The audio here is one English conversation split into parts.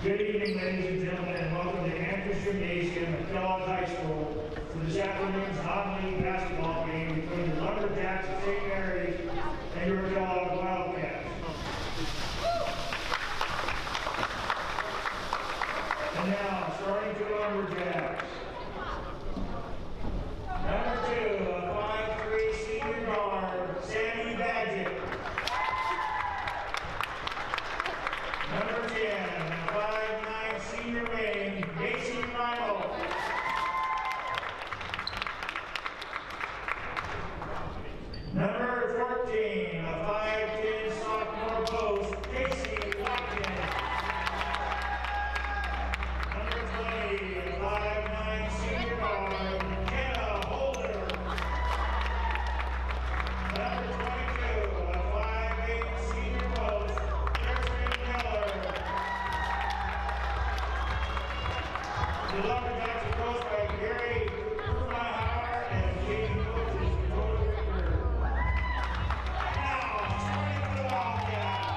Good evening, ladies and gentlemen, and welcome to Campus Gymnasium at Kellogg High School for this afternoon's non-league basketball game between the Lumberjacks of St. Mary's and your Kellogg Wildcats. And now, starting for the Lumberjacks. Number 2, a 5'3" senior guard, Sammy Badgett. Number 10, a 5'9" senior wing, Macy Reinhold. Number 14, a 5'10" sophomore post, Casey Watkins. Number 20, a 5'9" senior guard, Kenna Holder. Number 22, a 5'8" senior post, Kirsten Miller. The Lumberjacks are coached by Gary Hauer and Katie Coaches for Total Victor. Now, starting for the Wildcats,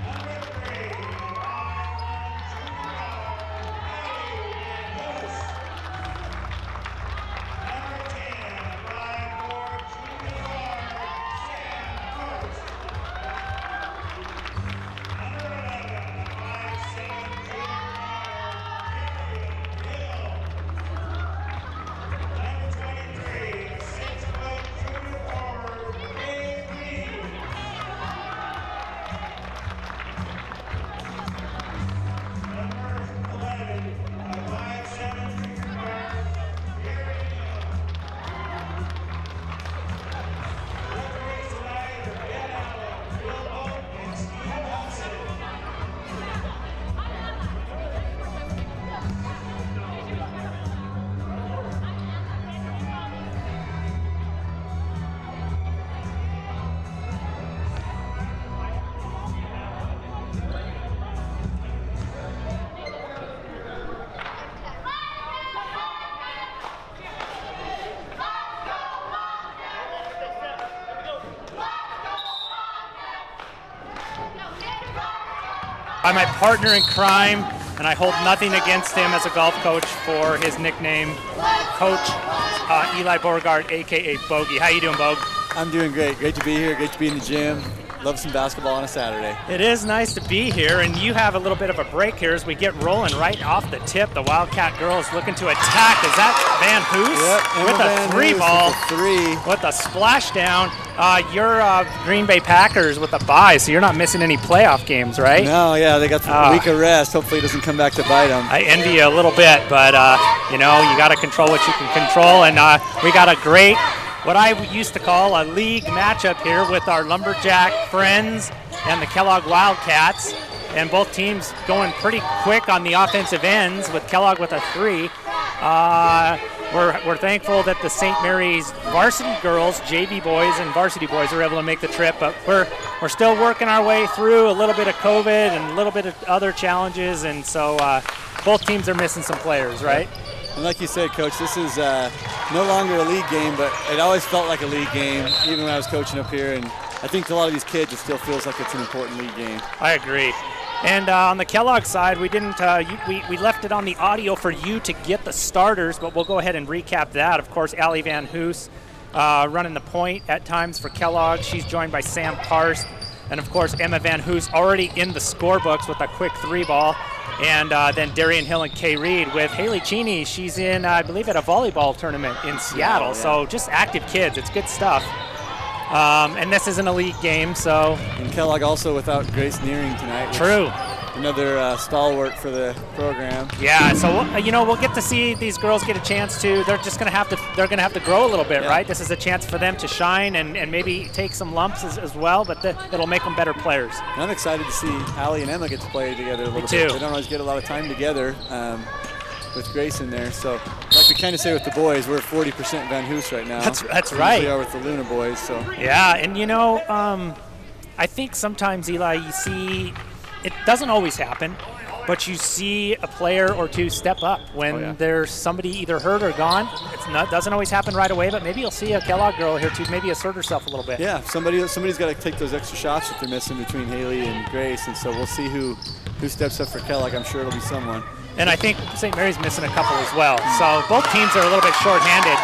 number 3, a 5'1" junior guard, Allie Van Hoos. Number 10, a 5'4" junior guard, Sam Coates. Number 11, a 5'7" junior guard, Hill. Number 23, a 6-foot junior forward, Dave Green. Number 11, a 5'7" junior guard, Gary Hill. Referees tonight are Ben Allen, Bill Oak, and Steve Hudson. I'm my partner in crime, and I hold nothing against him as a golf coach for his nickname, Coach Eli Beauregard, a.k.a. Bogey. How you doing, Bog? I'm doing great. Great to be here. Great to be in the gym. Love some basketball on a Saturday. It is nice to be here, and you have a little bit of a break here as we get rolling right off the tip. The Wildcat girls looking to attack. Is that Van Hoos? Yep, with Emma a Van three Hoos ball. with a three. With a splashdown. You're Green Bay Packers with a bye, so you're not missing any playoff games, right? No, yeah, they got the week of rest. Hopefully it doesn't come back to bite them. I envy you a little bit, but, you got to control what you can control, and we got a great, what I used to call a league matchup here with our Lumberjack friends and the Kellogg Wildcats, and both teams going pretty quick on the offensive ends with Kellogg with a 3. We're thankful that the St. Mary's varsity girls, JV boys and varsity boys, are able to make the trip, but we're still working our way through a little bit of COVID and a little bit of other challenges, and so both teams are missing some players, right? And like you said, Coach, this is no longer a league game, but it always felt like a league game, even when I was coaching up here. And I think to a lot of these kids, it still feels like it's an important league game. I agree. And on the Kellogg side, we didn't. We left it on the audio for you to get the starters, but we'll go ahead and recap that. Of course, Allie Van Hoos running the point at times for Kellogg. She's joined by Sam Karst, and of course Emma Van Hoos already in the scorebooks with a quick 3-ball. And then Darian Hill and Kay Reed with Haley Cheney. She's in, I believe, at a volleyball tournament in Seattle. Yeah. So just active kids. It's good stuff. And this isn't a league game, so. And Kellogg also without Grace Nearing tonight. True. Another stalwart for the program. Yeah, so we'll get to see these girls get a chance to. They're just gonna have to grow a little bit, Yeah. right? This is a chance for them to shine and maybe take some lumps as well, but it'll make them better players. And I'm excited to see Allie and Emma get to play together a little Me bit. too. They don't always get a lot of time together with Grace in there. So, like we kind of say with the boys, we're 40% Van Hoos right now. That's right. We are with the Luna boys. So. Yeah, and I think sometimes, Eli, you see, it doesn't always happen, but you see a player or two step up when there's somebody either hurt or gone. Doesn't always happen right away, but maybe you'll see a Kellogg girl here too maybe assert herself a little bit. Yeah, somebody's got to take those extra shots that they're missing between Haley and Grace, and so we'll see who steps up for Kellogg. I'm sure it'll be someone. And I think St. Mary's missing a couple as well. So both teams are a little bit short-handed.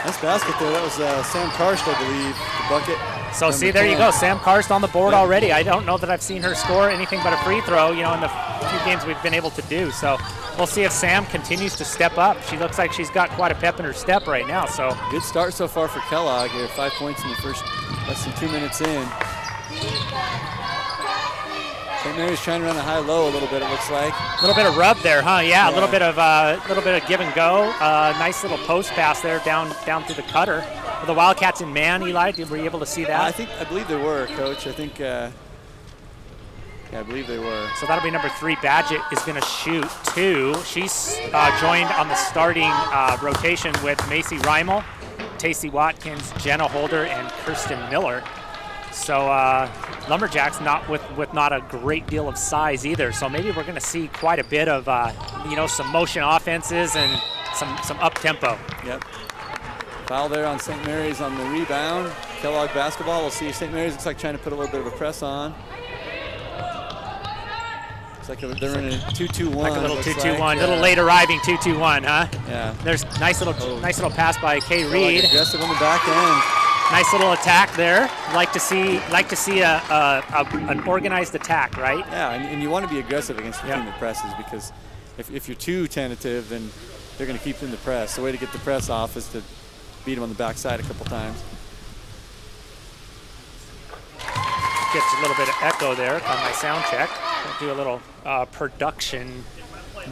Nice basket there. That was Sam Karst, I believe, the bucket. So see, there you go. Sam Karst on the board already. I don't know that I've seen her score anything but a free throw, in the few games we've been able to do. So we'll see if Sam continues to step up. She looks like she's got quite a pep in her step right now. So good start so far for Kellogg here. 5 points in the first less than 2 minutes in. St. Mary's trying to run a high-low a little bit, it looks like. A little bit of rub there, huh? Yeah. A little bit of give and go. Nice little post pass there down through the cutter. Were the Wildcats in man, Eli? Were you able to see that? I believe they were, Coach. I think, I believe they were. So that'll be number 3. Badgett is going to shoot 2. She's joined on the starting rotation with Macy Reimel, Tacey Watkins, Jenna Holder, and Kirsten Miller. So Lumberjacks not with not a great deal of size either. So maybe we're going to see quite a bit of some motion offenses and some up tempo. Yep. Foul there on St. Mary's on the rebound. Kellogg basketball. We'll see if St. Mary's looks like trying to put a little bit of a press on. Looks like they're in a 2-2-1. Like a little 2-2-1, little late arriving 2-2-1, huh? Yeah. There's nice little pass by Kay Reed. Aggressive on the back end. Nice little attack there. Like to see an organized attack, right? Yeah, and you want to be aggressive against the team that presses, because if you're too tentative, then they're going to keep in the press. The way to get the press off is to beat them on the backside a couple times. Gets a little bit of echo there on my sound check. I'll do a little production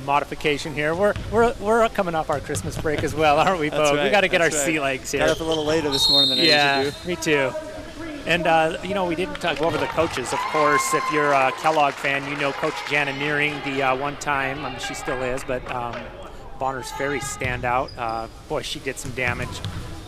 modification here. We're coming off our Christmas break as well, aren't we, Bo? Right, we got to get our right. sea legs here. Got up a little later this morning than I usually do. Me too. And we didn't go over the coaches. Of course, if you're a Kellogg fan, you know Coach Jana Nearing, the one time, she still is, but Bonner's Ferry standout. Boy, she did some damage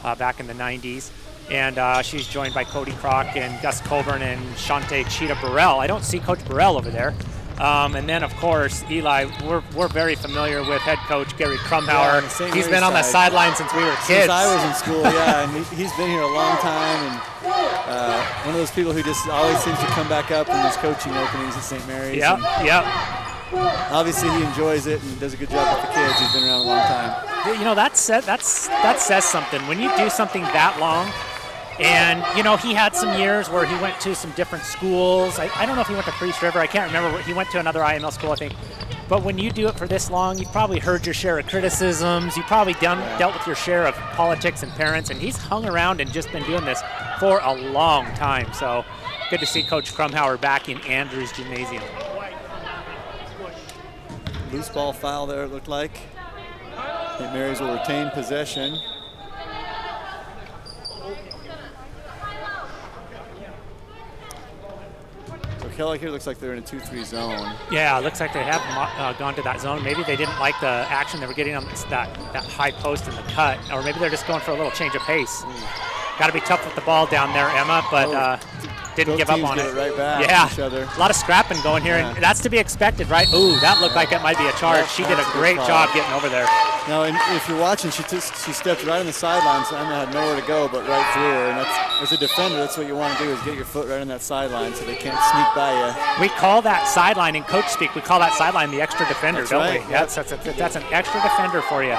back in the 90s. And she's joined by Cody Kroc and Gus Colburn and Shante Cheetah Burrell. I don't see Coach Burrell over there. And then, of course, Eli, we're very familiar with head coach Gary Krumhauer. Yeah, he's been on the sideline since we were kids. Since I was in school, yeah, and he's been here a long time, and one of those people who just always seems to come back up in his coaching openings at St. Mary's. Yep. Obviously, he enjoys it and does a good job with the kids. He's been around a long time. That says something. When you do something that long, and, he had some years where he went to some different schools. I don't know if he went to Priest River. I can't remember. He went to another IML school, I think. But when you do it for this long, you've probably heard your share of criticisms. You've probably dealt with your share of politics and parents. And he's hung around and just been doing this for a long time. So good to see Coach Krumhauer back in Andrews Gymnasium. Loose ball foul there, it looked like. St. Mary's will retain possession. Kellogg here looks like they're in a 2-3 zone. Yeah, it looks like they have gone to that zone. Maybe they didn't like the action they were getting on that high post in the cut, or maybe they're just going for a little change of pace. Got to be tough with the ball down there, Emma, but didn't give up on it. Right back each other. A lot of scrapping going here, and that's to be expected, right? Ooh, that looked like it might be a charge. She did a great job getting over there. Now, and if you're watching, she stepped right on the sideline, so Emma had nowhere to go but right through her. And as a defender, that's what you want to do, is get your foot right on that sideline so they can't sneak by you. We call that sideline in coach speak. We call that sideline the extra defender, don't we? Yep. That's an extra defender for you.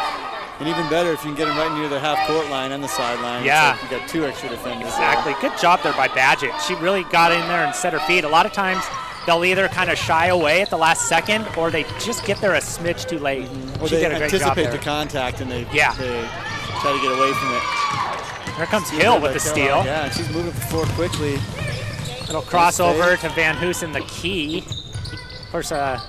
And even better if you can get them right near the half-court line and the sideline. Yeah. So you got 2 extra defenders. Exactly. Good job there by Badgett. She really got in there and set her feet. A lot of times they'll either kind of shy away at the last second, or they just get there a smidge too late. Or she they did a great job anticipate there. the contact and they try to get away from it. Here comes Hill with the steal. Yeah, and she's moving the floor quickly. Little crossover to Van Hoosen, the key. Of course, I'm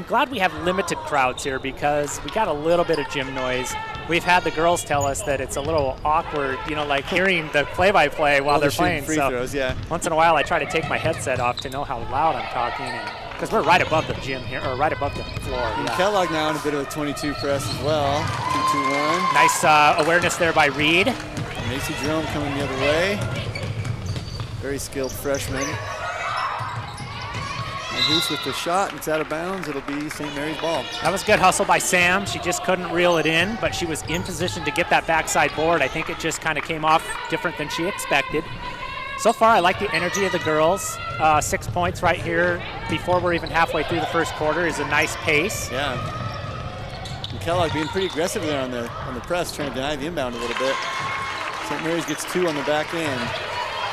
glad we have limited crowds here, because we got a little bit of gym noise. We've had the girls tell us that it's a little awkward, like hearing the play-by-play while they're playing. Free throws, yeah. Once in a while, I try to take my headset off to know how loud I'm talking, because we're right above the gym here, or right above the floor. And Kellogg now in a bit of a 22 press as well. 2-2-1. Nice awareness there by Reed. Macy Jerome coming the other way. Very skilled freshman. And Hoos with the shot, it's out of bounds. It'll be St. Mary's ball. That was good hustle by Sam. She just couldn't reel it in, but she was in position to get that backside board. I think it just kind of came off different than she expected. So far, I like the energy of the girls. 6 points right here before we're even halfway through the first quarter is a nice pace. Yeah. And Kellogg being pretty aggressive there on the press, trying to deny the inbound a little bit. St. Mary's gets 2 on the back end.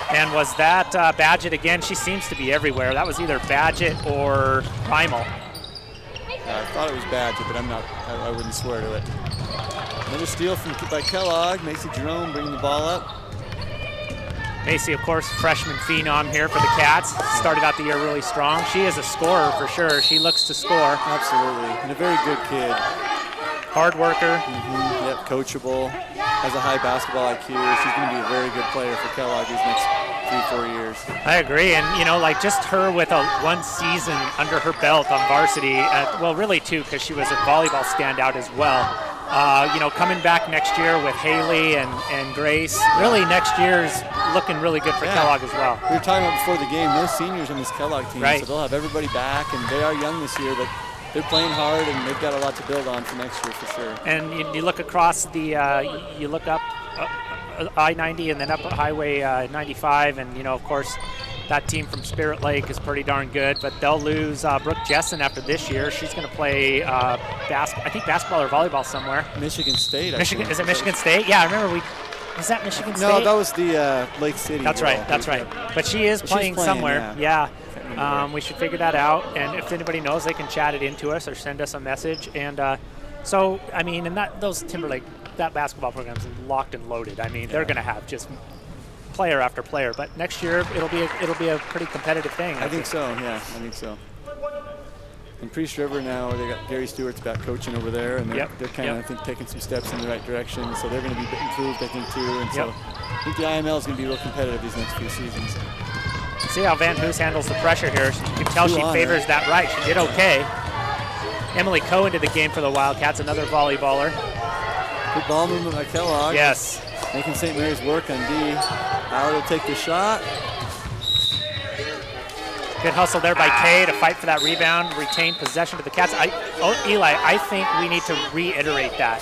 And was that Badgett again? She seems to be everywhere. That was either Badgett or Reimel. I thought it was Badgett, but I wouldn't swear to it. Another steal by Kellogg. Macy Jerome bringing the ball up. Macy, of course, freshman phenom here for the Cats. Started out the year really strong. She is a scorer for sure. She looks to score. Absolutely, and a very good kid. Hard worker. Yep, coachable. Has a high basketball IQ. She's going to be a very good player for Kellogg these next 3-4 years. I agree, and like just her with one season under her belt on varsity, well, really 2, because she was a volleyball standout as well. Coming back next year with Haley and Grace, really next year's looking really good for Kellogg as well. We were talking about before the game, no seniors on this Kellogg team, right. So they'll have everybody back, and they are young this year, but they're playing hard, and they've got a lot to build on for next year for sure. And you look across you look up I-90 and then up Highway 95, and of course that team from Spirit Lake is pretty darn good, but they'll lose Brooke Jessen after this year. She's going to play I think basketball or volleyball somewhere. Michigan State. Is it Michigan State? Yeah, I remember was that Michigan State? No, that was the Lake City. That's right. But she is playing somewhere. Yeah. We should figure that out, and if anybody knows, they can chat it into us or send us a message. And so, I mean, and those Timberlake, that basketball program is locked and loaded. I mean, they're going to have just player after player. But next year, it'll be a pretty competitive thing. I think so. Yeah, I think so. And Priest River now, they got Gary Stewart's back coaching over there, and they're kind of I think taking some steps in the right direction. So they're going to be improved, I think, too. And so I think the IML is going to be real competitive these next few seasons. See how Van Hoos handles the pressure here. You can tell she favors that right. She did okay. Emily Coe into the game for the Wildcats, another volleyballer. Good ball movement by Kellogg. Yes. Making St. Mary's work on D. Howard will take the shot. Good hustle there by Kay to fight for that rebound, retain possession to the Cats. Eli, I think we need to reiterate that.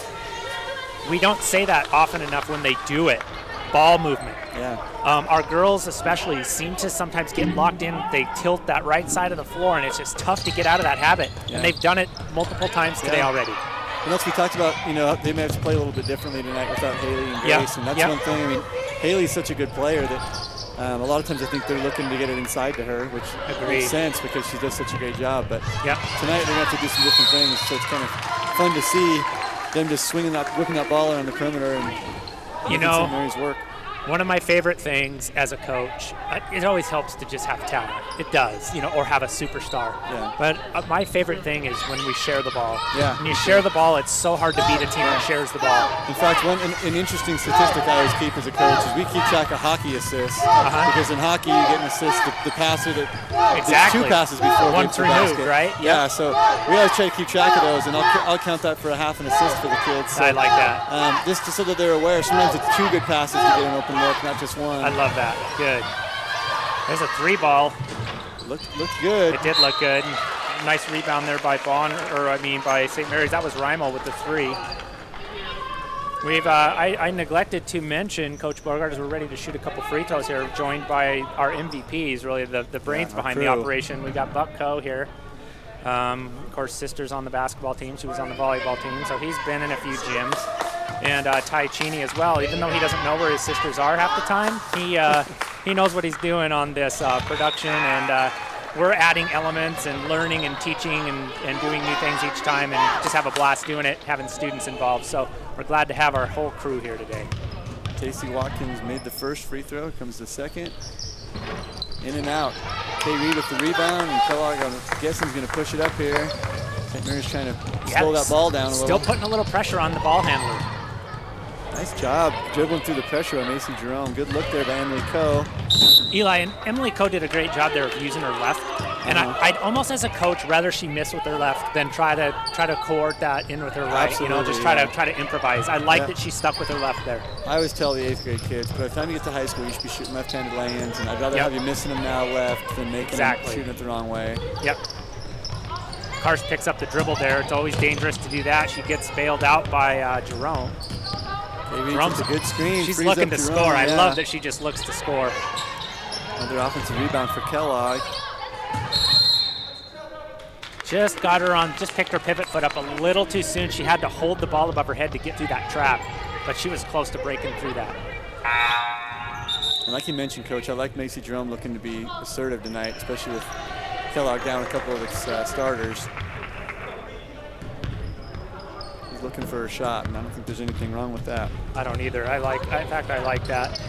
We don't say that often enough when they do it. Ball movement. Yeah. Our girls especially seem to sometimes get locked in. They tilt that right side of the floor, and it's just tough to get out of that habit. Yeah. And they've done it multiple times today already. And that's we talked about, they may have to play a little bit differently tonight without Haley and Grace, and that's one thing. I mean, Haley's such a good player that a lot of times I think they're looking to get it inside to her, which makes sense because she does such a great job. But tonight they're going to have to do some different things, so it's kind of fun to see them just whipping that ball around the perimeter and St. Mary's work. One of my favorite things as a coach, it always helps to just have talent. It does, or have a superstar. Yeah. But my favorite thing is when we share the ball. Yeah. When you share the ball, it's so hard to beat a team that shares the ball. In fact, an interesting statistic I always keep as a coach is we keep track of hockey assists. Because in hockey, you get an assist, the passer that there's 2 passes before one through basket, right? Yeah, so we always try to keep track of those, and I'll count that for a half an assist for the kids. So, I like that. Just so that they're aware, sometimes it's 2 good passes to get an open look, not just 1. I love that. Good. There's a 3 ball. Looked good. It did look good. Nice rebound there by by St. Mary's. That was Reimel with the 3. We've I neglected to mention Coach Bogart as we're ready to shoot a couple free throws here, joined by our MVPs, really the brains behind the operation. We got Buck Coe here. Of course, sister's on the basketball team. She was on the volleyball team, so he's been in a few gyms. And Ty Cheney as well. Even though he doesn't know where his sisters are half the time, he knows what he's doing on this production, and we're adding elements and learning and teaching and doing new things each time, and just have a blast doing it, having students involved. So we're glad to have our whole crew here today. Tacey Watkins made the first free throw. Comes the second. In and out. Kay Reed with the rebound, and Kellogg, I'm guessing, is going to push it up here. St. Mary's trying to slow that ball down a little. Still putting a little pressure on the ball handler. Nice job dribbling through the pressure on Macy Jerome. Good look there by Emily Coe. Eli, and Emily Coe did a great job there of using her left And I'd almost, as a coach, rather she miss with her left than try to cohort that in with her right. Absolutely, Just try to improvise. I like that she stuck with her left there. I always tell the 8th grade kids, by the time you get to high school, you should be shooting left-handed lanes, and I'd rather have you missing them now left than making them shooting it the wrong way. Yep. Karst picks up the dribble there. It's always dangerous to do that. She gets bailed out by Jerome. Jerome's a good screen. She's looking to score. I love that she just looks to score. Another offensive rebound for Kellogg. Just picked her pivot foot up a little too soon. She had to hold the ball above her head to get through that trap, but she was close to breaking through that. And like you mentioned, Coach, I like Macy Jerome looking to be assertive tonight, especially with Kellogg down a couple of its starters. He's looking for a shot, and I don't think there's anything wrong with that. I don't either. In fact, I like that.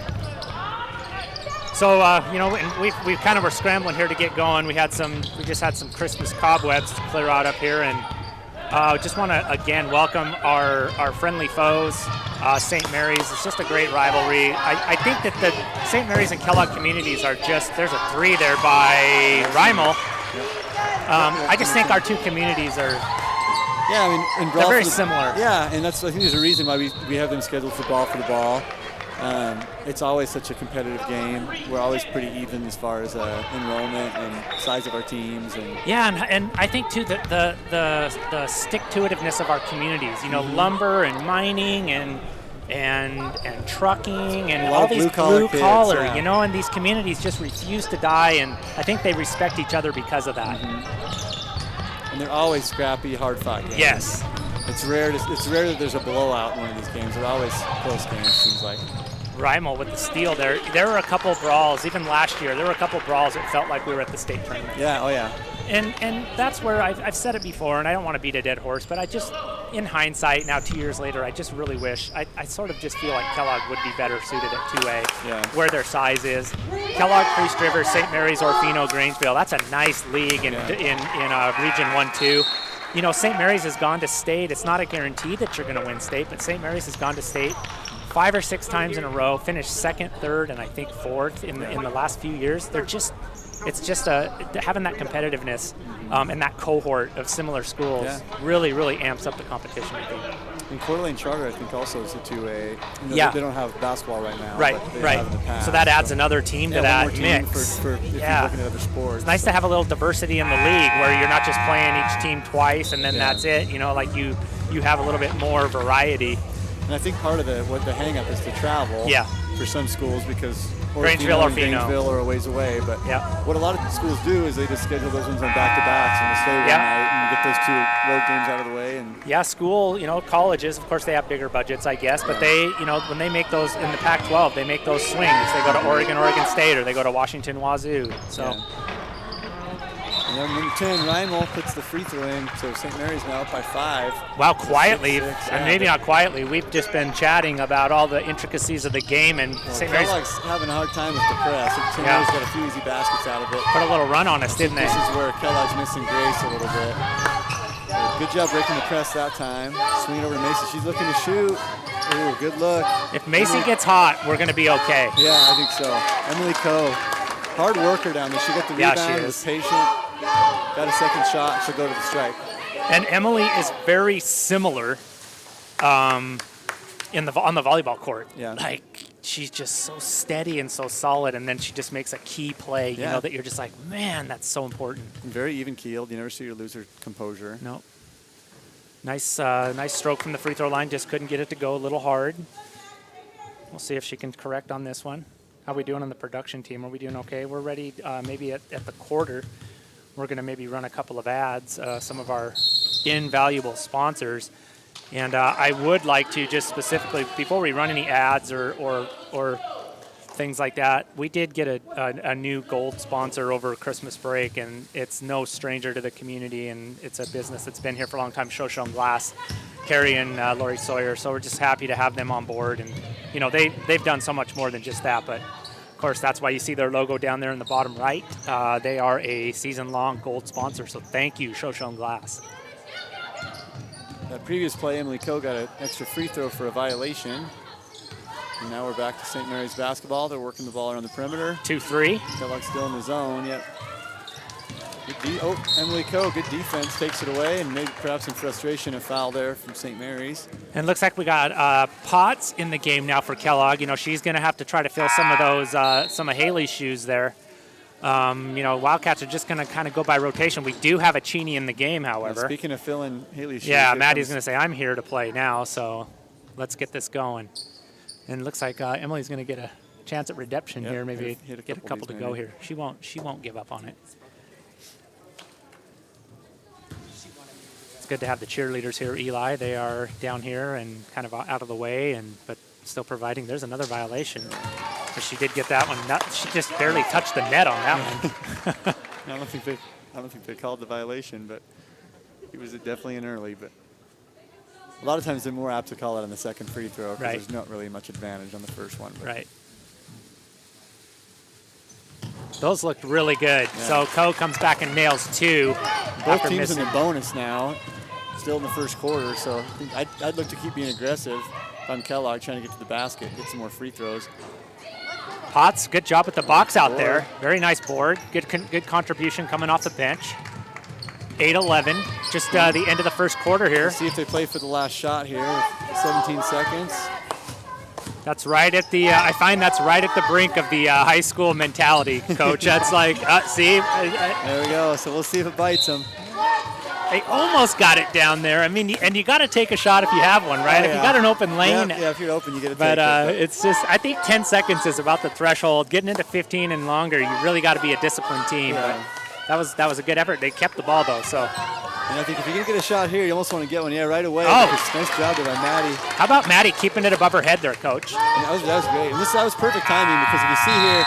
So, and we kind of were scrambling here to get going. We just had some Christmas cobwebs to clear out up here, and just want to again welcome our friendly foes, St. Mary's. It's just a great rivalry. I think that the St. Mary's and Kellogg communities are there's a 3 there by Rimal. I just think our two communities are they're very similar. Yeah, and I think there's a reason why we have them scheduled for ball for the ball. It's always such a competitive game. We're always pretty even as far as enrollment and size of our teams. And I think too that the stick-to-itiveness of our communities. Lumber and mining and trucking and all these blue collar. And these communities just refuse to die, and I think they respect each other because of that. And they're always scrappy, hard-fought games. Yes. It's rare that there's a blowout in one of these games. They're always close games, seems like. Rimal with the steal there. There were a couple brawls, even last year. There were a couple brawls that felt like we were at the state tournament. Yeah, oh yeah. And that's where I've said it before, and I don't want to beat a dead horse, but I just, in hindsight, now 2 years later, I just really wish, I sort of just feel like Kellogg would be better suited at 2A, where their size is. Kellogg, Priest River, St. Mary's, Orfino, Grangeville, that's a nice league in Region 1-2. St. Mary's has gone to state. It's not a guarantee that you're going to win state, but St. Mary's has gone to state 5 or 6 times in a row, finished 2nd, 3rd, and I think 4th in the last few years. It's just having that competitiveness and that cohort of similar schools really, really amps up the competition, I think. And Coeur d'Alene Charter, I think, also is a 2A. They don't have basketball right now. Right. Have in the past, so that adds another team to that mix. For if you're looking at other sports. It's nice to have a little diversity in the league where you're not just playing each team twice and then that's it. Like you have a little bit more variety. And I think part of the hang-up is to travel for some schools because Grangeville or Grangeville are a ways away. But what a lot of schools do is they just schedule those ones on back-to-backs and they stay one night and get those 2 road games out of the way. And school, colleges, of course, they have bigger budgets, I guess. But they, when they make those in the Pac-12, they make those swings. They go to Oregon State, or they go to Washington, Wazoo. So. And then number 10, Rimal puts the free throw in, so St. Mary's now up by 5. Wow, quietly, and maybe not quietly. We've just been chatting about all the intricacies of the game, and St. Mary's Kellogg's having a hard time with the press. St. Mary's got a few easy baskets out of it. Put a little run on us, didn't they? This is where Kellogg's missing grace a little bit. Good job breaking the press that time. Swing it over to Macy. She's looking to shoot. Ooh, good look. If Macy gets hot, we're going to be okay. Yeah, I think so. Emily Coe, hard worker down there. She got the rebound, was patient. Got a second shot, she'll go to the stripe. And Emily is very similar on the volleyball court. Yeah. Like, she's just so steady and so solid, and then she just makes a key play, that you're just like, man, that's so important. And very even-keeled. You never see her lose her composure. No. Nice stroke from the free throw line. Just couldn't get it to go a little hard. We'll see if she can correct on this one. How are we doing on the production team? Are we doing okay? We're ready maybe at the quarter. We're going to maybe run a couple of ads, some of our invaluable sponsors. And I would like to just specifically, before we run any ads or things like that, we did get a new gold sponsor over Christmas break, and it's no stranger to the community, and it's a business that's been here for a long time, Shoshone Glass, Carrie and Lori Sawyer. So we're just happy to have them on board. And, they've done so much more than just that, but of course, that's why you see their logo down there in the bottom right. They are a season-long gold sponsor, so thank you, Shoshone Glass. That previous play, Emily Coe got an extra free throw for a violation. And now we're back to St. Mary's basketball. They're working the ball around the perimeter. 2-3. Kellogg's still in the zone, Emily Coe, good defense, takes it away, and maybe perhaps in frustration, a foul there from St. Mary's. And it looks like we got Potts in the game now for Kellogg. You know, she's going to have to try to fill some of those, some of Haley's shoes there. You know, Wildcats are just going to kind of go by rotation. We do have a Cheney in the game, however. Now, speaking of filling Haley's shoes. Yeah, Maddie's going to say, I'm here to play now, so let's get this going. And it looks like Emily's going to get a chance at redemption here, maybe get a couple to go here. She won't give up on it. It's good to have the cheerleaders here, Eli. They are down here and kind of out of the way, but still providing. There's another violation. But she did get that one. She just barely touched the net on that one. I don't think they called the violation, but it was definitely an early. But a lot of times they're more apt to call it on the second free throw because there's not really much advantage on the first one. But. Right. Those looked really good. Yeah. So Coe comes back and nails 2. Both teams in the bonus now, still in the first quarter. So I'd look to keep being aggressive if I'm Kellogg, trying to get to the basket, get some more free throws. Potts, good job at the box out there. Very nice board. Good contribution coming off the bench. 8-11, just the end of the first quarter here. Let's see if they play for the last shot here. 17 seconds. That's right at the, I find that's right at the brink of the high school mentality, Coach. That's like, see? There we go. So we'll see if it bites them. They almost got it down there. I mean, and you got to take a shot if you have one, right? If you got an open lane. Yeah, if you're open, you get to take it. But it's just, I think 10 seconds is about the threshold. Getting into 15 and longer, you really got to be a disciplined team. Yeah. But that was a good effort. They kept the ball, though, so. And I think if you're going to get a shot here, you almost want to get one, right away. Oh. Nice job there by Maddie. How about Maddie keeping it above her head there, Coach? That was great. And that was perfect timing because if you see here,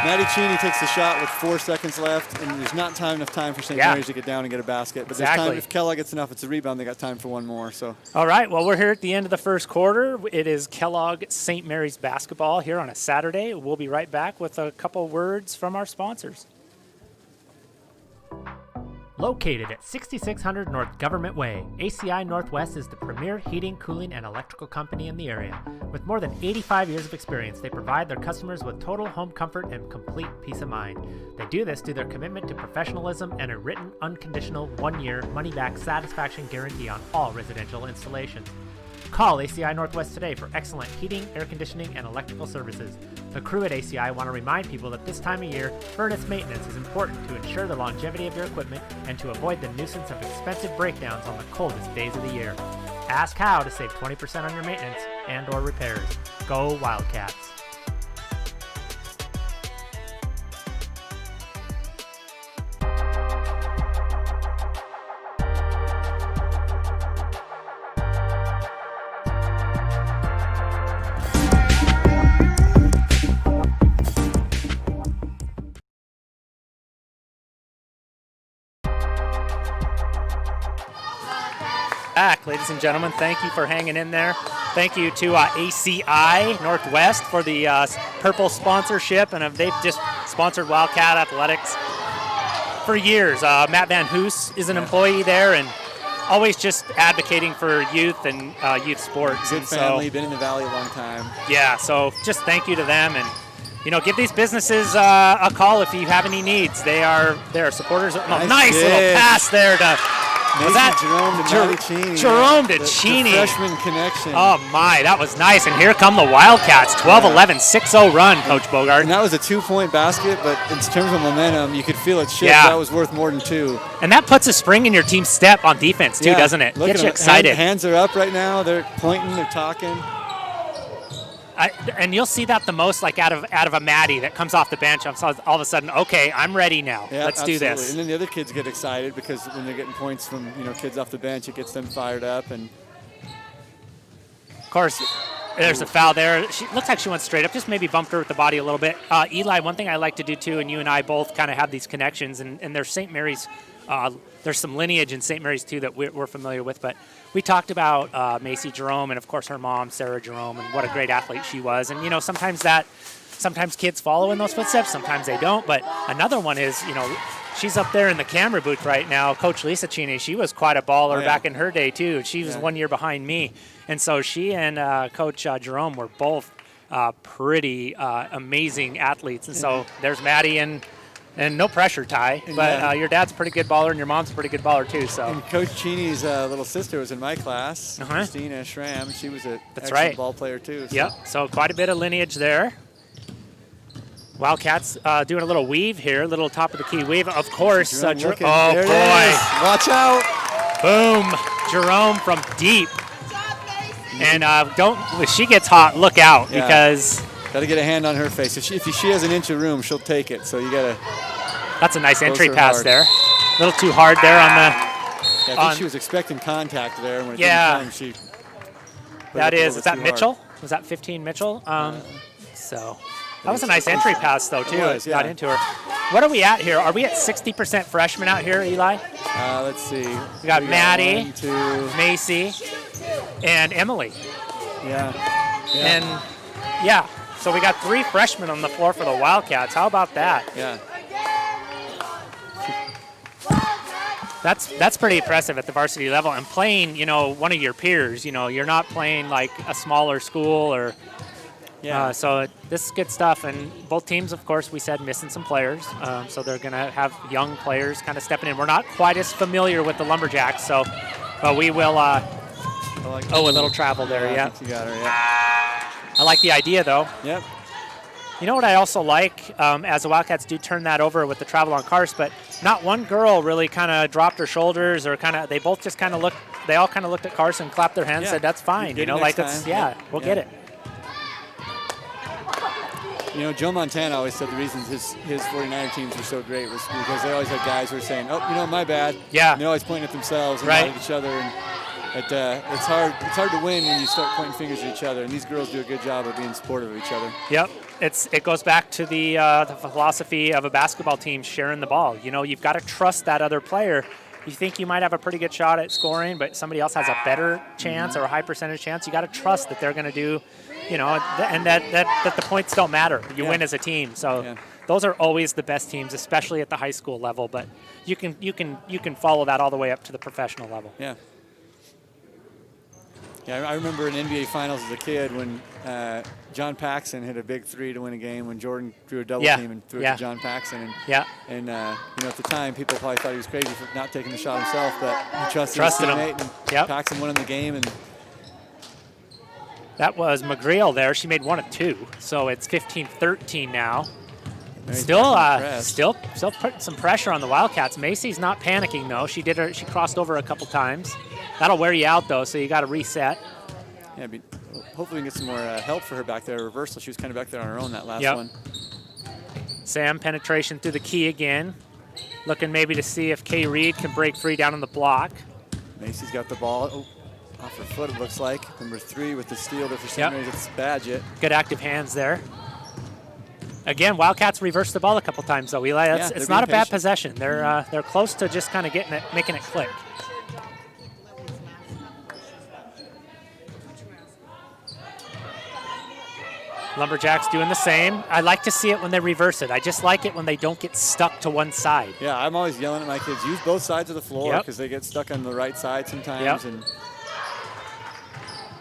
Maddie Cheney takes the shot with 4 seconds left, and there's not enough time for St. Mary's to get down and get a basket. But there's time, if Kellogg gets enough, it's a rebound. They got time for one more. So. All right. Well, we're here at the end of the first quarter. It is Kellogg St. Mary's basketball here on a Saturday. We'll be right back with a couple words from our sponsors. Located at 6600 North Government Way, ACI Northwest is the premier heating, cooling, and electrical company in the area. With more than 85 years of experience, they provide their customers with total home comfort and complete peace of mind. They do this through their commitment to professionalism and a written, unconditional, 1-year, money-back satisfaction guarantee on all residential installations. Call ACI Northwest today for excellent heating, air conditioning, and electrical services. The crew at ACI want to remind people that this time of year, furnace maintenance is important to ensure the longevity of your equipment and to avoid the nuisance of expensive breakdowns on the coldest days of the year. Ask how to save 20% on your maintenance and or repairs. Go Wildcats! Back, ladies and gentlemen. Thank you for hanging in there. Thank you to ACI Northwest for the purple sponsorship, and they've just sponsored Wildcat Athletics for years. Matt Van Hoos is an employee there and always just advocating for youth and youth sports. Good family, been in the Valley a long time. Yeah, so just thank you to them, and give these businesses a call if you have any needs. They are supporters. Nice little pass there to. Was that Jerome to Cheney? The freshman connection. Oh, my. That was nice. And here come the Wildcats. 12-11, 6-0 run, Coach Bogart. And that was a 2-point basket, but in terms of momentum, you could feel it shift. Yeah. That was worth more than 2. And that puts a spring in your team's step on defense, too, doesn't it? Gets you excited. Hands are up right now. They're pointing. They're talking. And you'll see that the most, like out of a Maddie that comes off the bench. All of a sudden, okay, I'm ready now. Yeah, Let's do this. And then the other kids get excited because when they're getting points from kids off the bench, it gets them fired up. And of course, there's a foul there. She looks like she went straight up, just maybe bumped her with the body a little bit. Eli, one thing I like to do too, and you and I both kind of have these connections, and there's St. Mary's. There's some lineage in St. Mary's too that we're familiar with, but we talked about Macy Jerome and of course her mom Sarah Jerome and what a great athlete she was. And sometimes kids follow in those footsteps, sometimes they don't. But another one is she's up there in the camera booth right now. Coach Lisa Cheney, she was quite a baller back in her day too. She was 1 year behind me, and so she and Coach Jerome were both pretty amazing athletes. And so there's Maddie and And no pressure, Ty, but your dad's a pretty good baller and your mom's a pretty good baller too. So. And Coach Cheney's little sister was in my class, Christina Schramm. She was an excellent ball player too. So. Yep, so quite a bit of lineage there. Wildcats doing a little weave here, little top of the key weave. Of course, oh boy. Watch out. Boom, Jerome from deep. And if she gets hot, look out because. Got to get a hand on her face. If she has an inch of room, she'll take it. So you got to. That's a nice entry pass there. A little too hard there on the. Yeah, I think she was expecting contact there when it didn't come. She. Is that Mitchell? Hard. Was that 15 Mitchell? So that was a nice entry pass though too. Got into her. What are we at here? Are we at 60% freshmen out here, Eli? Let's see. We got Maddie, Macy, and Emily. And so we got 3 freshmen on the floor for the Wildcats. How about that? Yeah. That's pretty impressive at the varsity level. And playing, one of your peers, you're not playing like a smaller school or. So this is good stuff. And both teams, of course, we said missing some players. So they're going to have young players kind of stepping in. We're not quite as familiar with the Lumberjacks, but we will. A little travel there, I think you got her, I like the idea, though. Yep. You know what I also like, as the Wildcats do turn that over with the travel on cars, but not one girl really kind of dropped her shoulders or they both just kind of looked, they all kind of looked at Carson, clapped their hands, said, that's fine. We'll get it. Joe Montana always said the reasons his 49er teams were so great was because they always had guys who were saying, my bad. Yeah. And they're always pointing at themselves and not at each other. And it's hard to win when you start pointing fingers at each other, and these girls do a good job of being supportive of each other. Yep, it goes back to the philosophy of a basketball team sharing the ball. You've got to trust that other player. You think you might have a pretty good shot at scoring, but somebody else has a better chance or a high percentage chance. You got to trust that they're going to do, and that the points don't matter. You win as a team. So those are always the best teams, especially at the high school level. But you can follow that all the way up to the professional level. Yeah. Yeah, I remember in NBA Finals as a kid when John Paxson hit a big 3 to win a game when Jordan drew a double team and threw it to John Paxson. And at the time, people probably thought he was crazy for not taking the shot himself, but he trusted his teammate, and Paxson won in the game. And that was McGreal there. She made 1 of 2, so it's 15-13 now. Still putting some pressure on the Wildcats. Macy's not panicking though. She crossed over a couple times. That'll wear you out though, so you got to reset. Yeah, hopefully we can get some more help for her back there. Reversal. She was kind of back there on her own that last one. Sam penetration through the key again, looking maybe to see if Kay Reed can break free down on the block. Macy's got the ball off her foot. It looks like number 3 with the steal there for some reason. It's Badgett. Good active hands there. Again, Wildcats reversed the ball a couple times though, Eli. It's not a bad possession. They're close to just kind of getting it, making it click. Lumberjacks doing the same. I like to see it when they reverse it. I just like it when they don't get stuck to one side. Yeah, I'm always yelling at my kids, use both sides of the floor because they get stuck on the right side sometimes. And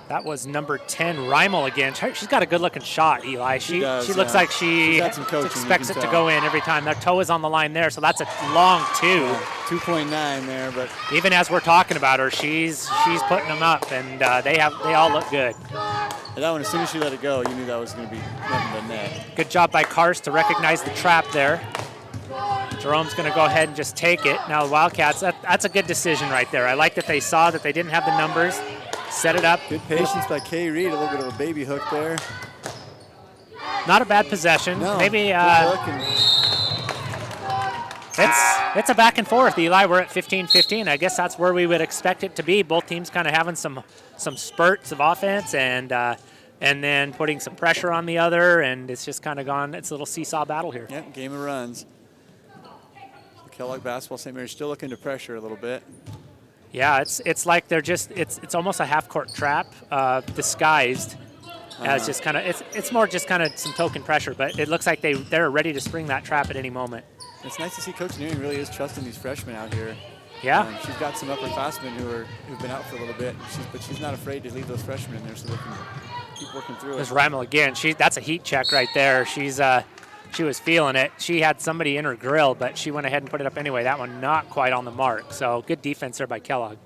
that was number 10, Reimel again. She's got a good-looking shot, Eli. She looks like she expects it to go in every time. Their toe is on the line there, so that's a long 2. 2.9 there, but even as we're talking about her, she's putting them up, and they all look good. And that one, as soon as she let it go, you knew that was going to be nothing but net. Good job by Karst to recognize the trap there. Jerome's going to go ahead and just take it. Now the Wildcats, that's a good decision right there. I like that they saw that they didn't have the numbers. Set it up. Good patience by Kay Reed. A little bit of a baby hook there. Not a bad possession. No, maybe it's a back and forth, Eli. We're at 15-15. I guess that's where we would expect it to be. Both teams kind of having some spurts of offense and then putting some pressure on the other, and it's just kind of gone. It's a little seesaw battle here. Yep, game of runs. Kellogg basketball, St. Mary's still looking to pressure a little bit. Yeah, it's like they're just it's almost a half-court trap disguised as just kind of it's more just kind of some token pressure, but it looks like they're ready to spring that trap at any moment. It's nice to see Coach Nearing really is trusting these freshmen out here. Yeah, she's got some upperclassmen who've been out for a little bit, but she's not afraid to leave those freshmen in there so they can keep working through it. There's Reimel again. That's a heat check right there. She's she was feeling it. She had somebody in her grill, but she went ahead and put it up anyway. That one not quite on the mark. So good defense there by Kellogg.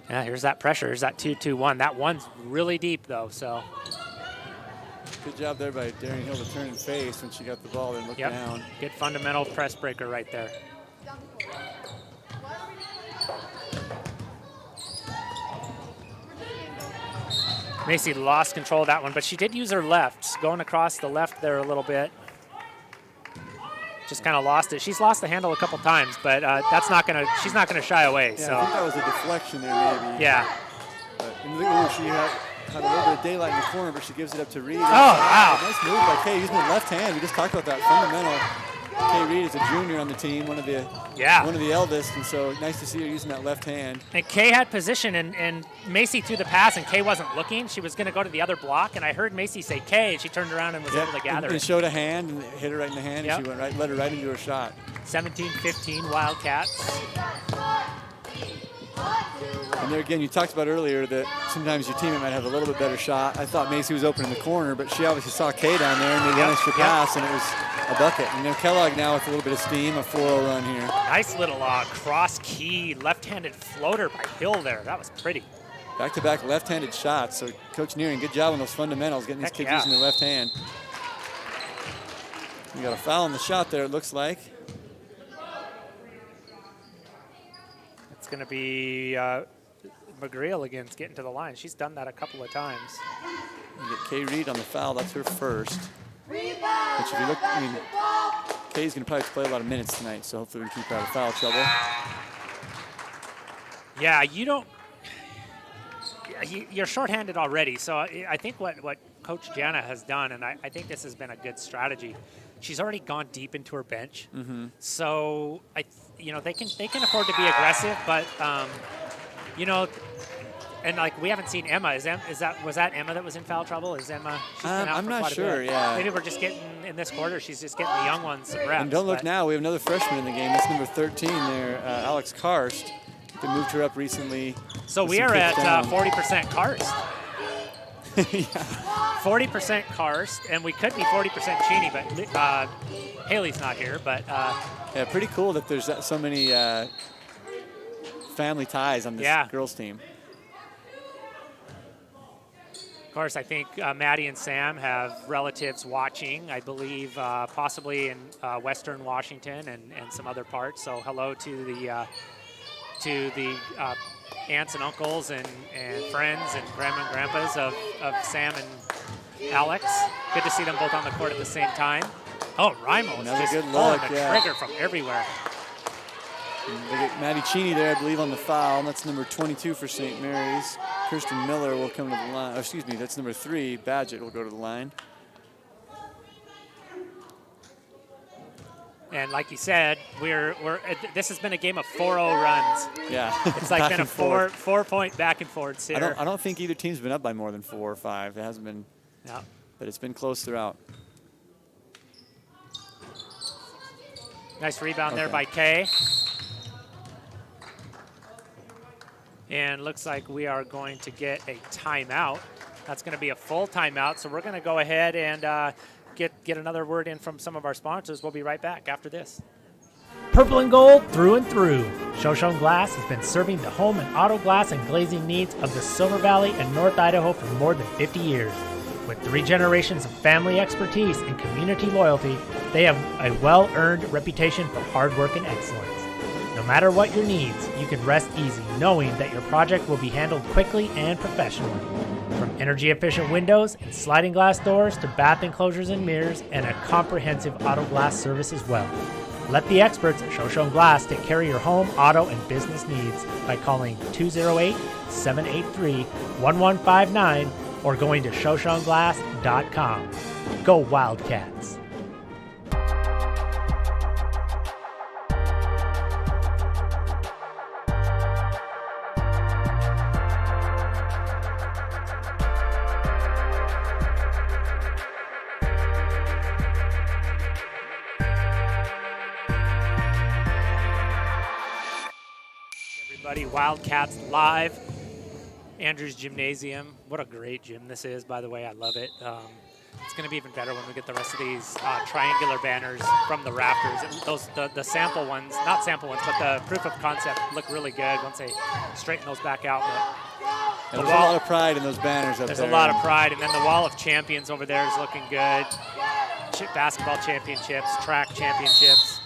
Yeah, here's that pressure. Here's that 2-2-1. That one's really deep, though, so. Good job there by Darren Hill to turn and face when she got the ball and look down. Good fundamental press breaker right there. Macy lost control of that one, but she did use her left, going across the left there a little bit. Just kind of lost it. She's lost the handle a couple times, but that's not gonna. She's not gonna shy away. Yeah, so I think that was a deflection there, maybe. Yeah. But, she had a little bit of daylight in the corner, but she gives it up to Reed. Oh, wow. Nice move by Kay using the left hand. We just talked about that fundamental. Kay Reed is a junior on the team, one of the eldest, and so nice to see her using that left hand. And Kay had position, and Macy threw the pass, and Kay wasn't looking. She was going to go to the other block, and I heard Macy say Kay, and she turned around and was able to gather and it. showed a hand and hit her right in the hand, and she went right, led her right into her shot. 17-15 Wildcats. And there again, you talked about earlier that sometimes your teammate might have a little bit better shot. I thought Macy was open in the corner, but she obviously saw Kay down there and made one extra pass, and it was a bucket. And then Kellogg now with a little bit of steam, a 4-0 run here. Nice little cross-key left-handed floater by Hill there. That was pretty. Back-to-back left-handed shots. So Coach Nearing, good job on those fundamentals, getting these kids using their left hand. We got a foul on the shot there, it looks like. It's going to be McGreal again's getting to the line. She's done that a couple of times. You get Kay Reed on the foul. That's her first. Which if you look, I mean, Kay's going to probably have to play a lot of minutes tonight, so hopefully we can keep her out of foul trouble. Yeah, you don't. You're shorthanded already, so I think what Coach Jana has done, and I think this has been a good strategy. She's already gone deep into her bench, so they can afford to be aggressive, but and like we haven't seen Emma. Was that Emma that was in foul trouble? Is Emma? She's been out I'm for not quite a sure. bit. Yeah. Maybe we're just getting in this quarter. She's just getting the young ones some reps. And don't look now. We have another freshman in the game. That's number 13 there, Alex Karst. They moved her up recently. So we are at 40% Karst. 40% Karst, and we could be 40% Cheney, but Haley's not here. But yeah, pretty cool that there's so many family ties on this girls team. Of course, I think Maddie and Sam have relatives watching, I believe possibly in Western Washington and some other parts. So hello to the aunts and uncles and friends and grandma and grandpas of Sam and Alex. Good to see them both on the court at the same time. Oh, Ramos just pulling the trigger from everywhere. And they get Maddie Cheney there, I believe, on the foul. And that's number 22 for St. Mary's. Kirsten Miller will come to the line. Oh, excuse me, that's number 3. Badgett will go to the line. And like you said, this has been a game of 4-0 runs. Yeah. It's like been a four-point back and forth here. I don't think either team's been up by more than 4 or 5. It hasn't been. No. But it's been close throughout. Nice rebound there by Kay. And looks like we are going to get a timeout. That's going to be a full timeout. So we're going to go ahead and get another word in from some of our sponsors. We'll be right back after this. Purple and gold through and through. Shoshone Glass has been serving the home and auto glass and glazing needs of the Silver Valley and North Idaho for more than 50 years. With 3 generations of family expertise and community loyalty, they have a well-earned reputation for hard work and excellence. No matter what your needs, you can rest easy knowing that your project will be handled quickly and professionally. From energy-efficient windows and sliding glass doors to bath enclosures and mirrors and a comprehensive auto glass service as well. Let the experts at Shoshone Glass take care of your home, auto, and business needs by calling 208-783-1159 or going to shoshoneglass.com. Go Wildcats! Wildcats live. Andrews Gymnasium. What a great gym this is, by the way. I love it. It's going to be even better when we get the rest of these triangular banners from the rafters. And those the sample ones, not sample ones, but the proof of concept look really good once they straighten those back out. There's a lot of pride in those banners up there. There's a lot of pride, and then the wall of champions over there is looking good. Basketball championships, track championships.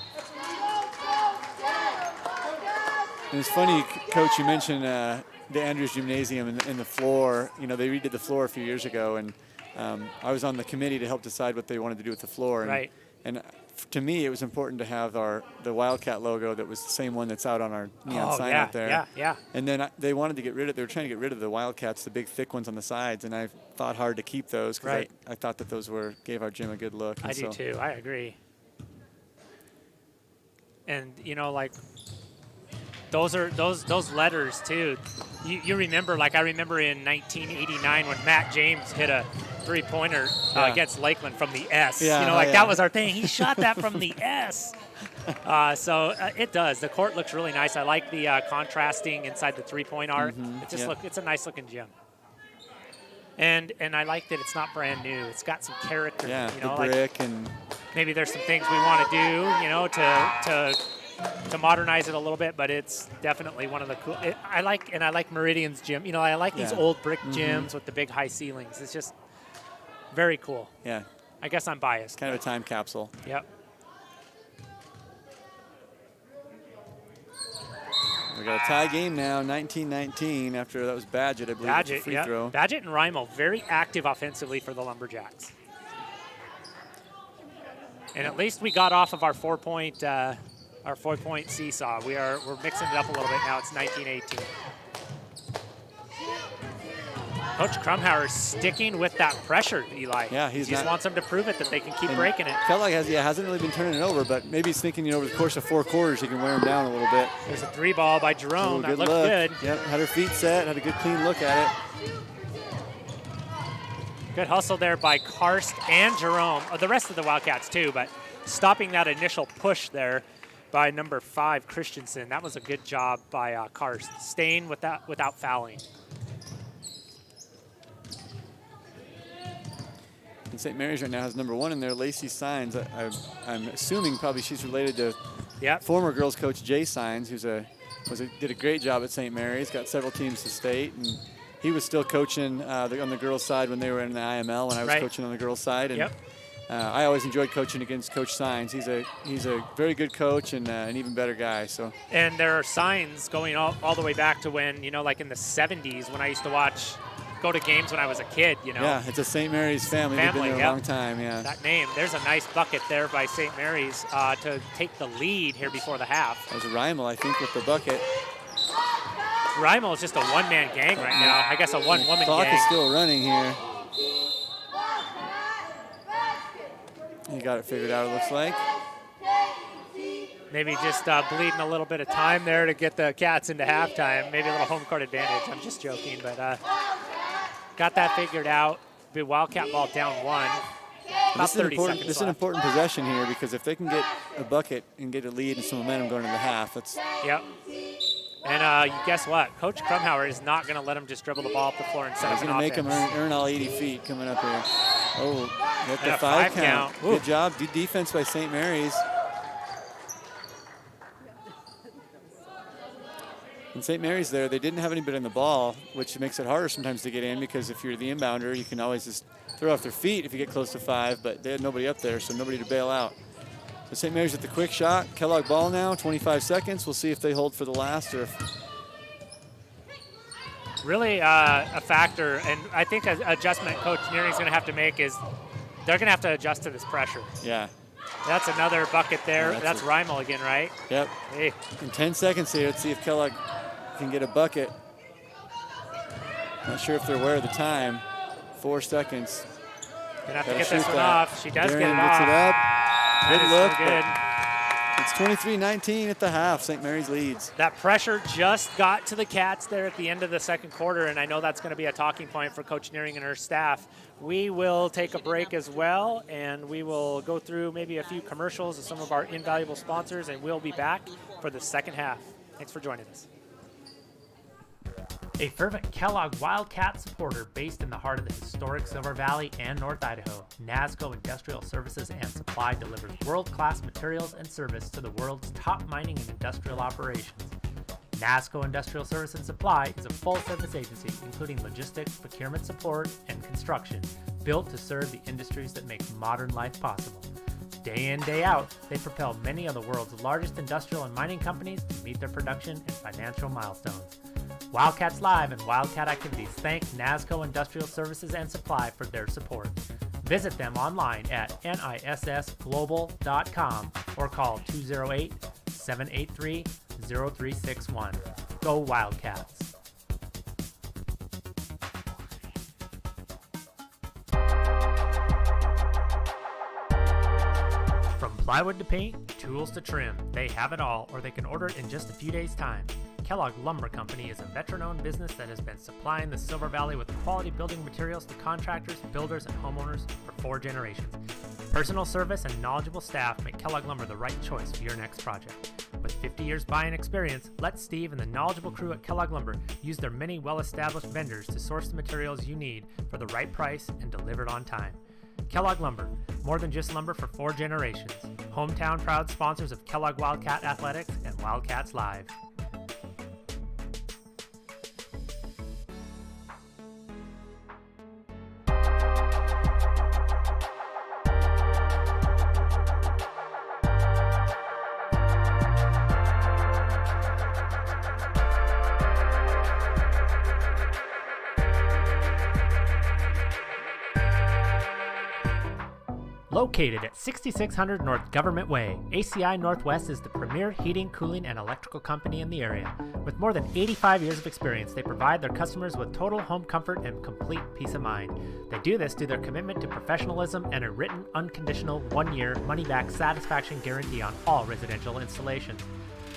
And it's funny, Coach, you mentioned the Andrews Gymnasium and the floor. You know, they redid the floor a few years ago, and I was on the committee to help decide what they wanted to do with the floor. And, right. And to me, it was important to have the Wildcat logo that was the same one that's out on our neon sign out there. Yeah. And then they wanted to get rid of. They were trying to get rid of the Wildcats, the big thick ones on the sides, and I thought hard to keep those because I thought that those gave our gym a good look. I do too. I agree. And you know, like those letters too. You remember, like I remember in 1989 when Matt James hit a three-pointer against Lakeland from the S. Yeah, you know, that was our thing. He shot that from the S. So it does. The court looks really nice. I like the contrasting inside the three-point arc. It just it's a nice-looking gym. And I like that it's not brand new. It's got some character. Yeah, you know, the brick and maybe there's some things we want to do, you know, to modernize it a little bit, but it's definitely one of the cool. I like Meridian's gym. You know, I like these old brick gyms with the big high ceilings. It's just very cool. Yeah. I guess I'm biased. Kind of a time capsule. Yep. We got a tie game now, 19-19, after that was Badgett, I believe, Badgett, free throw. Badgett and Rimo, very active offensively for the Lumberjacks. And at least we got off of our four-point seesaw. We're mixing it up a little bit now. It's 19-18. Coach Krumhauer is sticking with that pressure, Eli. Yeah, he just wants them to prove it that they can keep breaking it. Kellogg hasn't really been turning it over, but maybe he's thinking, over the course of 4 quarters he can wear them down a little bit. There's a 3-ball by Jerome. That looked look. good. Yep, had her feet set, had a good clean look at it. Good hustle there by Karst and Jerome. The rest of the Wildcats too, but stopping that initial push there by number 5, Christensen. That was a good job by Karst, staying without fouling. And St. Mary's right now has number 1 in there, Lacey Signs. I'm assuming probably she's related to former girls coach Jay Signs, who's did a great job at St. Mary's, got several teams to state, and he was still coaching on the girls' side when they were in the IML when I was coaching on the girls' side. And I always enjoyed coaching against Coach Signs. He's a very good coach and an even better guy. So. And there are signs going all the way back to when, like in the 70s when I used to go to games when I was a kid, Yeah, it's a St. Mary's family. They've been there a long time, That name. There's a nice bucket there by St. Mary's to take the lead here before the half. That was Rymel, I think, with the bucket. Rymel is just a one-man gang right now. I guess a one-woman gang. Clock is still running here. He got it figured out, it looks like. Maybe just bleeding a little bit of time there to get the Cats into halftime. Maybe a little home court advantage. I'm just joking, but got that figured out. Be Wildcat ball down 1. About 30 seconds left. This is an important possession here because if they can get a bucket and get a lead and some momentum going into the half, that's. Yep. And guess what? Coach Krumhauer is not going to let him just dribble the ball up the floor and set up an offense. He's going to make him earn all 80 feet coming up here. Oh, got the 5 count. Good job. Good defense by St. Mary's. And St. Mary's there, they didn't have anybody on the ball, which makes it harder sometimes to get in because if you're the inbounder, you can always just throw off their feet if you get close to 5, but they had nobody up there, so nobody to bail out. So St. Mary's at the quick shot. Kellogg ball now, 25 seconds. We'll see if they hold for the last or if. Really a factor, and I think an adjustment Coach Nearing's going to have to make is they're going to have to adjust to this pressure. Yeah. That's another bucket there. Yeah, that's Rymel again, right? Yep. Hey. In 10 seconds here, let's see if Kellogg can get a bucket. Not sure if they're aware of the time. 4 seconds. Gonna have to get this one off. She does Darian get it off. gets it up. Good look. So good. It's 23-19 at the half. St. Mary's leads. That pressure just got to the Cats there at the end of the second quarter, and I know that's going to be a talking point for Coach Nearing and her staff. We will take a break as well, and we will go through maybe a few commercials of some of our invaluable sponsors, and we'll be back for the second half. Thanks for joining us. A fervent Kellogg Wildcat supporter based in the heart of the historic Silver Valley and North Idaho, NASCO Industrial Services and Supply delivers world-class materials and service to the world's top mining and industrial operations. NASCO Industrial Service and Supply is a full-service agency including logistics, procurement support, and construction, built to serve the industries that make modern life possible. Day in, day out, they propel many of the world's largest industrial and mining companies to meet their production and financial milestones. Wildcats Live and Wildcat Activities thank NASCO Industrial Services and Supply for their support. Visit them online at nissglobal.com or call 208-783-0361. Go Wildcats! From plywood to paint, tools to trim, they have it all, or they can order it in just a few days' time. Kellogg Lumber Company is a veteran-owned business that has been supplying the Silver Valley with quality building materials to contractors, builders, and homeowners for 4 generations. Personal service and knowledgeable staff make Kellogg Lumber the right choice for your next project. With 50 years buying experience, let Steve and the knowledgeable crew at Kellogg Lumber use their many well-established vendors to source the materials you need for the right price and delivered on time. Kellogg Lumber, more than just lumber for 4 generations. Hometown proud sponsors of Kellogg Wildcat Athletics and Wildcats Live. Located at 6600 North Government Way, ACI Northwest is the premier heating, cooling, and electrical company in the area. With more than 85 years of experience, they provide their customers with total home comfort and complete peace of mind. They do this through their commitment to professionalism and a written, unconditional, 1-year, money-back satisfaction guarantee on all residential installations.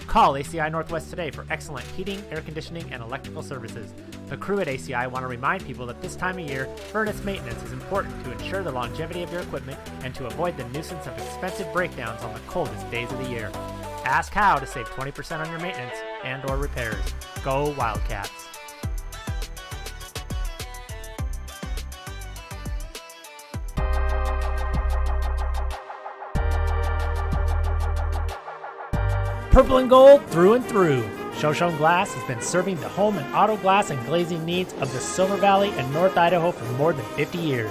Call ACI Northwest today for excellent heating, air conditioning, and electrical services. The crew at ACI want to remind people that this time of year, furnace maintenance is important to ensure the longevity of your equipment and to avoid the nuisance of expensive breakdowns on the coldest days of the year. Ask how to save 20% on your maintenance and or repairs. Go Wildcats! Purple and gold through and through. Shoshone Glass has been serving the home and auto glass and glazing needs of the Silver Valley and North Idaho for more than 50 years.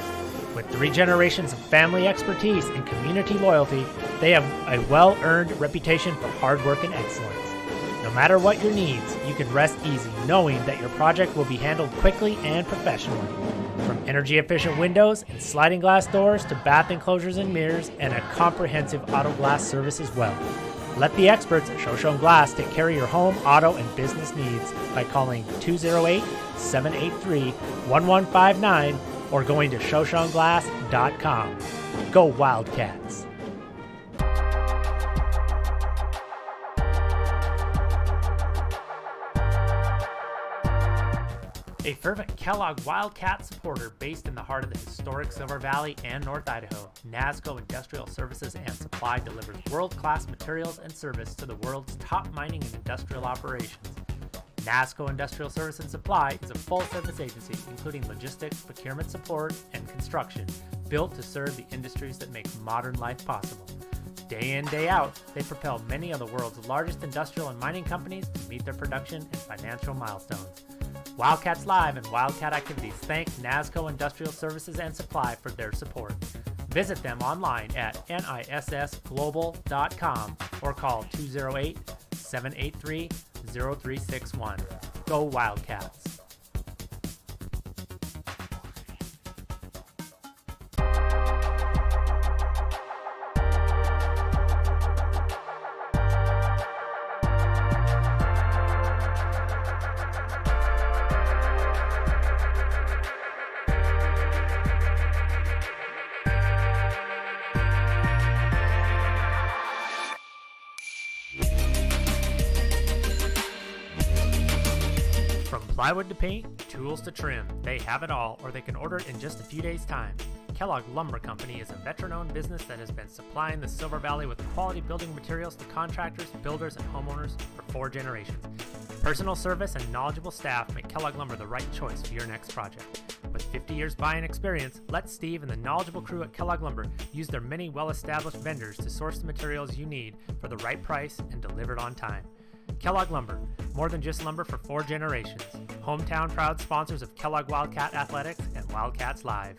With 3 generations of family expertise and community loyalty, they have a well-earned reputation for hard work and excellence. No matter what your needs, you can rest easy knowing that your project will be handled quickly and professionally. From energy-efficient windows and sliding glass doors to bath enclosures and mirrors and a comprehensive auto glass service as well. Let the experts at Shoshone Glass take care of your home, auto, and business needs by calling 208-783-1159 or going to shoshoneglass.com. Go Wildcats! A fervent Kellogg Wildcat supporter based in the heart of the historic Silver Valley and North Idaho, NASCO Industrial Services and Supply delivers world-class materials and service to the world's top mining and industrial operations. NASCO Industrial Service and Supply is a full-service agency including logistics, procurement support, and construction, built to serve the industries that make modern life possible. Day in, day out, they propel many of the world's largest industrial and mining companies to meet their production and financial milestones. Wildcats Live and Wildcat Activities thank NASCO Industrial Services and Supply for their support. Visit them online at nissglobal.com or call 208-783-0361. Go Wildcats! Plywood to paint, tools to trim, they have it all, or they can order it in just a few days' time. Kellogg Lumber Company is a veteran-owned business that has been supplying the Silver Valley with quality building materials to contractors, builders, and homeowners for 4 generations. Personal service and knowledgeable staff make Kellogg Lumber the right choice for your next project. With 50 years buying experience, let Steve and the knowledgeable crew at Kellogg Lumber use their many well-established vendors to source the materials you need for the right price and delivered on time. Kellogg Lumber, more than just lumber for 4 generations. Hometown proud sponsors of Kellogg Wildcat Athletics and Wildcats Live.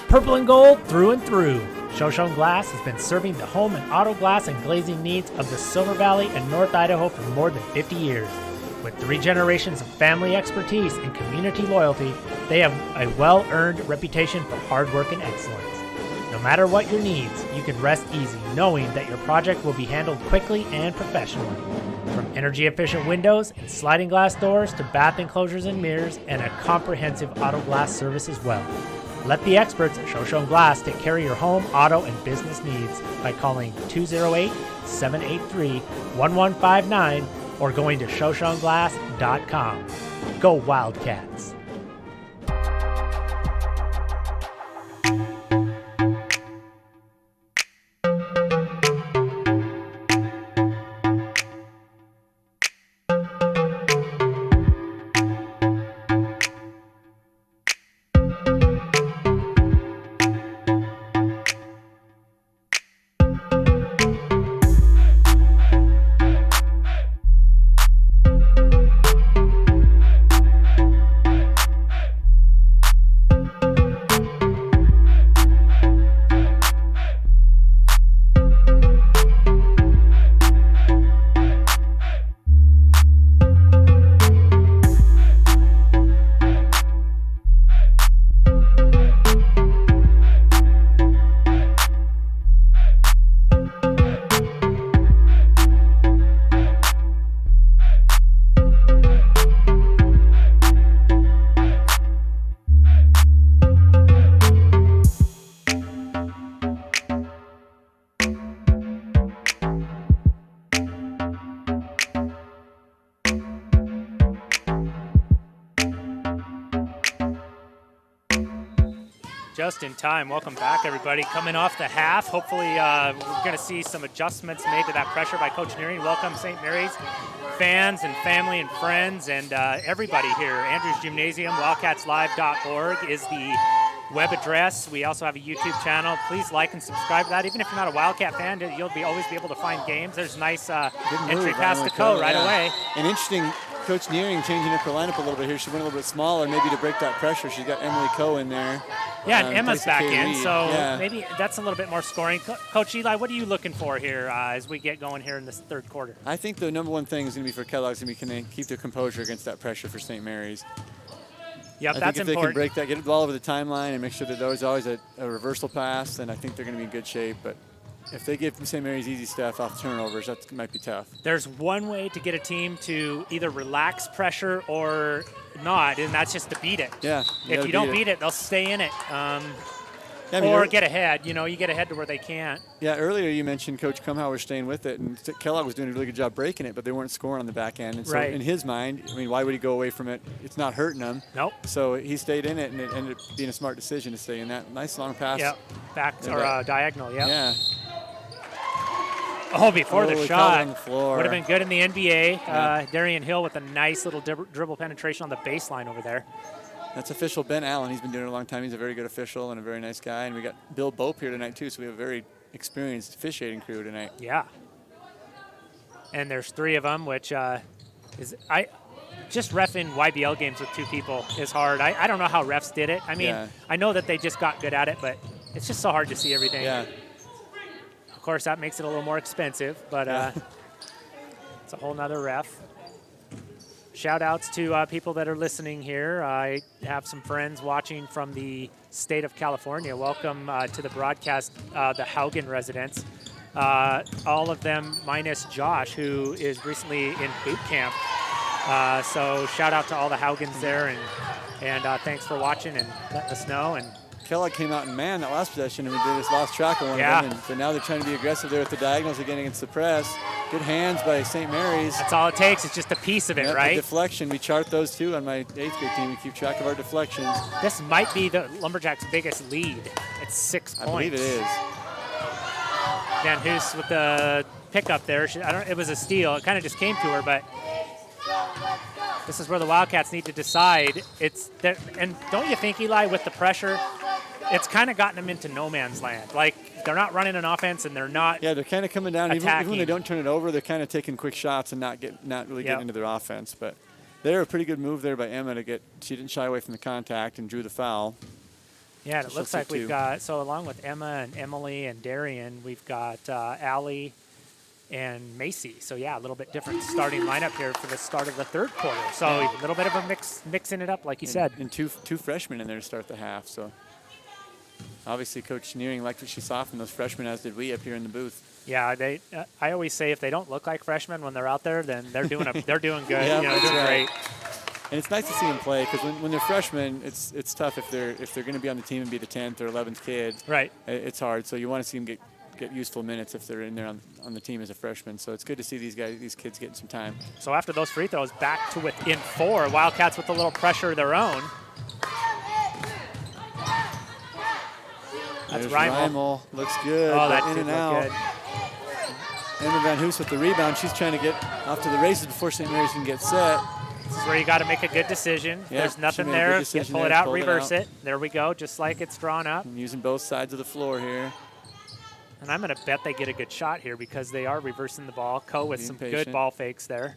Purple and gold through and through. Shoshone Glass has been serving the home and auto glass and glazing needs of the Silver Valley and North Idaho for more than 50 years. With 3 generations of family expertise and community loyalty, they have a well-earned reputation for hard work and excellence. No matter what your needs, you can rest easy knowing that your project will be handled quickly and professionally. From energy-efficient windows and sliding glass doors to bath enclosures and mirrors and a comprehensive auto glass service as well. Let the experts at Shoshone Glass take care of your home, auto, and business needs by calling 208-783-1159 or going to shoshoneglass.com. Go Wildcats! Just in time. Welcome back, everybody. Coming off the half. Hopefully, we're going to see some adjustments made to that pressure by Coach Neary. Welcome, St. Mary's fans and family and friends and everybody here. Andrews Gymnasium, wildcatslive.org is the web address. We also have a YouTube channel. Please like and subscribe to that. Even if you're not a Wildcat fan, you'll always be able to find games. There's nice entry pass to Co right away. And interesting, Coach Nearing changing up her lineup a little bit here. She went a little bit smaller, maybe to break that pressure. She's got Emily Coe in there. Yeah, and Emma's back in, so maybe that's a little bit more scoring. Coach Eli, what are you looking for here as we get going here in this third quarter? I think the number one thing is going to be for Kellogg is going to be, can they keep their composure against that pressure for St. Mary's? Yep, I that's think if important. they can break that, get the ball over the timeline and make sure that there's always a reversal pass, then I think they're going to be in good shape. But if they give St. Mary's easy stuff off turnovers, that might be tough. There's one way to get a team to either relax pressure or not, and that's just to beat it. Yeah. If you don't beat it, they'll stay in it. Or get ahead. You get ahead to where they can't. Yeah, earlier you mentioned Coach Kumhauer staying with it, and Kellogg was doing a really good job breaking it, but they weren't scoring on the back end. And so in his mind, I mean, why would he go away from it? It's not hurting him. Nope. So he stayed in it, and it ended up being a smart decision to stay in that. Nice long pass. Yep. Back or diagonal, yep. Yeah. Oh, before the shot. On the floor. Would have been good in the NBA. Yeah. Darian Hill with a nice little dribble penetration on the baseline over there. That's official Ben Allen. He's been doing it a long time. He's a very good official and a very nice guy. And we got Bill Bope here tonight, too, so we have a very experienced officiating crew tonight. Yeah. And there's 3 of them, which just reffing YBL games with 2 people is hard. I don't know how refs did it. I mean, I know that they just got good at it, but it's just so hard to see everything. Yeah. Of course, that makes it a little more expensive, but it's a whole nother ref. Shout outs to people that are listening here. I have some friends watching from the state of California. Welcome to the broadcast, the Haugen residents. All of them minus Josh, who is recently in boot camp. So shout out to all the Haugens there, and thanks for watching and letting us know. And Kellogg came out and man that last possession, and they just lost track of one of them. And so now they're trying to be aggressive there with the diagonals again against the press. Good hands by St. Mary's. That's all it takes. It's just a piece of it, right? The deflection. We chart those too on my 8th grade team. We keep track of our deflections. This might be the Lumberjacks' biggest lead. It's 6 points. I believe it is. Van Hoos with the pickup there. It was a steal. It kind of just came to her, but this is where the Wildcats need to decide. And don't you think, Eli, with the pressure, it's kind of gotten them into no man's land. Like, they're not running an offense, and they're not. Yeah, they're kind of coming down. Even when they don't turn it over, they're kind of taking quick shots and not really getting into their offense. But they're a pretty good move there by Emma to get. She didn't shy away from the contact and drew the foul. Yeah, and it looks like we've got, so along with Emma and Emily and Darian, we've got Allie and Macy. So, yeah, a little bit different starting lineup here for the start of the third quarter. So a little bit of a mixing it up, like you said. And two freshmen in there to start the half. So obviously Coach Nearing liked what she saw from those freshmen, as did we up here in the booth. Yeah, I always say if they don't look like freshmen when they're out there, then they're doing good. Yeah, they're doing great. And it's nice to see them play, because when they're freshmen, it's tough if they're going to be on the team and be the 10th or 11th kid. Right. It's hard. So you want to see them get useful minutes if they're in there on the team as a freshman. So it's good to see these kids getting some time. So after those free throws, back to within 4. Wildcats with a little pressure of their own. That's Reimel. Looks good. Oh, that in did and out. look good. Emma Van Hoos with the rebound. She's trying to get off to the races before St. Mary's can get set. This is where you got to make a good decision. Yeah, there's nothing there. Pull it out, reverse it. There we go, just like it's drawn up. I'm using both sides of the floor here. And I'm going to bet they get a good shot here because they are reversing the ball. Co with some good ball fakes there.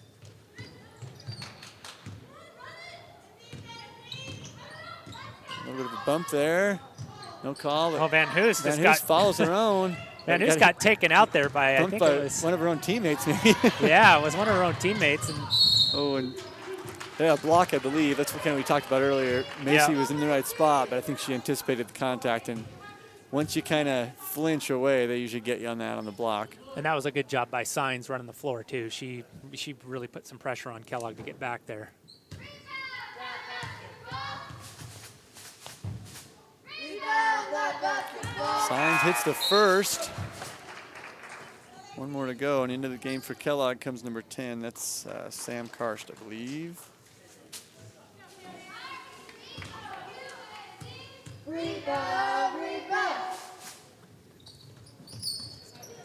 A little bit of a bump there. No call. Oh, Van Hoos follows her own. Van Hoos got taken out there by, I think it was one of her own teammates, maybe. Yeah, it was one of her own teammates. And block, I believe. That's what we talked about earlier. Macy was in the right spot, but I think she anticipated the contact. And once you kind of flinch away, they usually get you on the block. And that was a good job by Signs running the floor, too. She really put some pressure on Kellogg to get back there. Signs hits the first. One more to go, and into the game for Kellogg comes number 10. That's Sam Karst, I believe.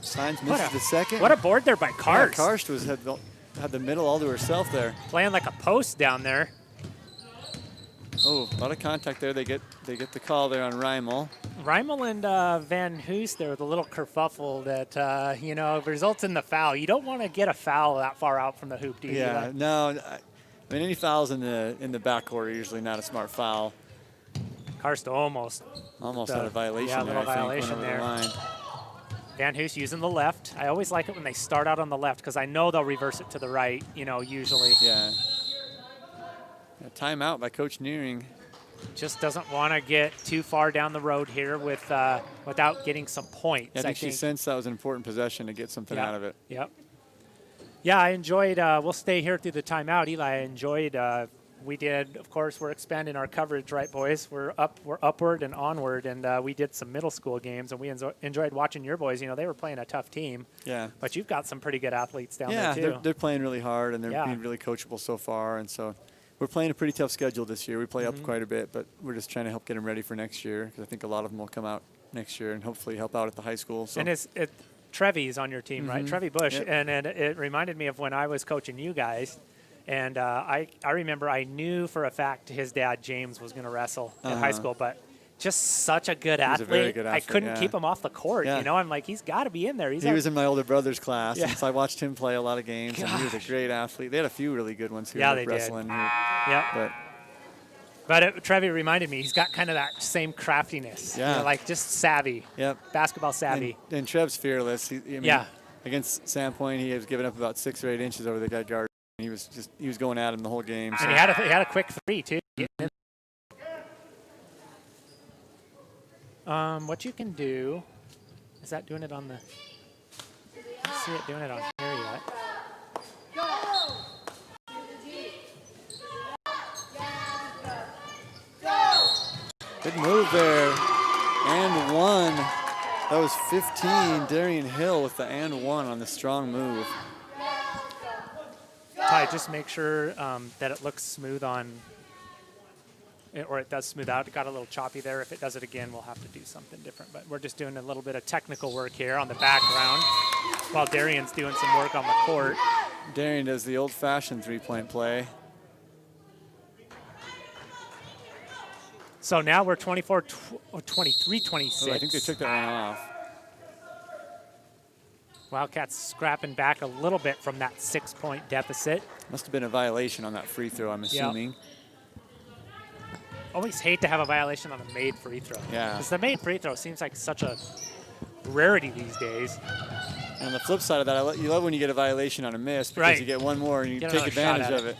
Signs misses the second. What a board there by Karst. Yeah, Karst had the middle all to herself there. Playing like a post down there. Oh, a lot of contact there. They get the call there on Reimel. Reimel and Van Hoos there with a little kerfuffle that, results in the foul. You don't want to get a foul that far out from the hoop, do you? Yeah, no. I mean, any fouls in the backcourt are usually not a smart foul. Karst almost had a violation yeah, a there, little violation there. Van Hoos using the left. I always like it when they start out on the left because I know they'll reverse it to the right, usually. Yeah. A timeout by Coach Nearing. Just doesn't want to get too far down the road here without getting some points. Yeah, I think she sensed that was an important possession to get something out of it. Yep. Yeah, I enjoyed, we'll stay here through the timeout. Eli, I enjoyed, we did, of course, we're expanding our coverage, right, boys? We're upward and onward, and we did some middle school games, and we enjoyed watching your boys. They were playing a tough team. Yeah. But you've got some pretty good athletes down there, too. Yeah, they're playing really hard, and they're being really coachable so far, and so we're playing a pretty tough schedule this year. We play up quite a bit, but we're just trying to help get them ready for next year because I think a lot of them will come out next year and hopefully help out at the high school. So. And Trevi's on your team, right? Trevi Bush. Yep. And it reminded me of when I was coaching you guys. And I remember I knew for a fact his dad, James, was going to wrestle in high school, but just such a good athlete. A very good athlete. I couldn't keep him off the court. I'm like, he's got to be in there. He was in my older brother's class, and so I watched him play a lot of games, and he was a great athlete. They had a few really good ones here with wrestling. Yeah. But Trevi reminded me, he's got kind of that same craftiness. Yeah. Like just savvy. Yep. Basketball savvy. And Trev's fearless. Against Sandpoint, he was giving up about 6 or 8 inches over the guy guard. He was going at him the whole game. So. And he had a quick three, too. What you can do, is that doing it on the, I don't see it doing it on here yet. Good move there. And one. That was 15. Darian Hill with the and one on the strong move. Ty, just make sure that it looks smooth or it does smooth out. It got a little choppy there. If it does it again, we'll have to do something different. But we're just doing a little bit of technical work here on the background while Darian's doing some work on the court. Darian does the old-fashioned three-point play. So now we're 23, 26. Oh, I think they took that one off. Wildcats scrapping back a little bit from that 6-point deficit. Must have been a violation on that free throw, I'm assuming. Yep. Always hate to have a violation on a made free throw. Yeah. Because the made free throw seems like such a rarity these days. And on the flip side of that, you love when you get a violation on a miss because you get one more and you take advantage of it.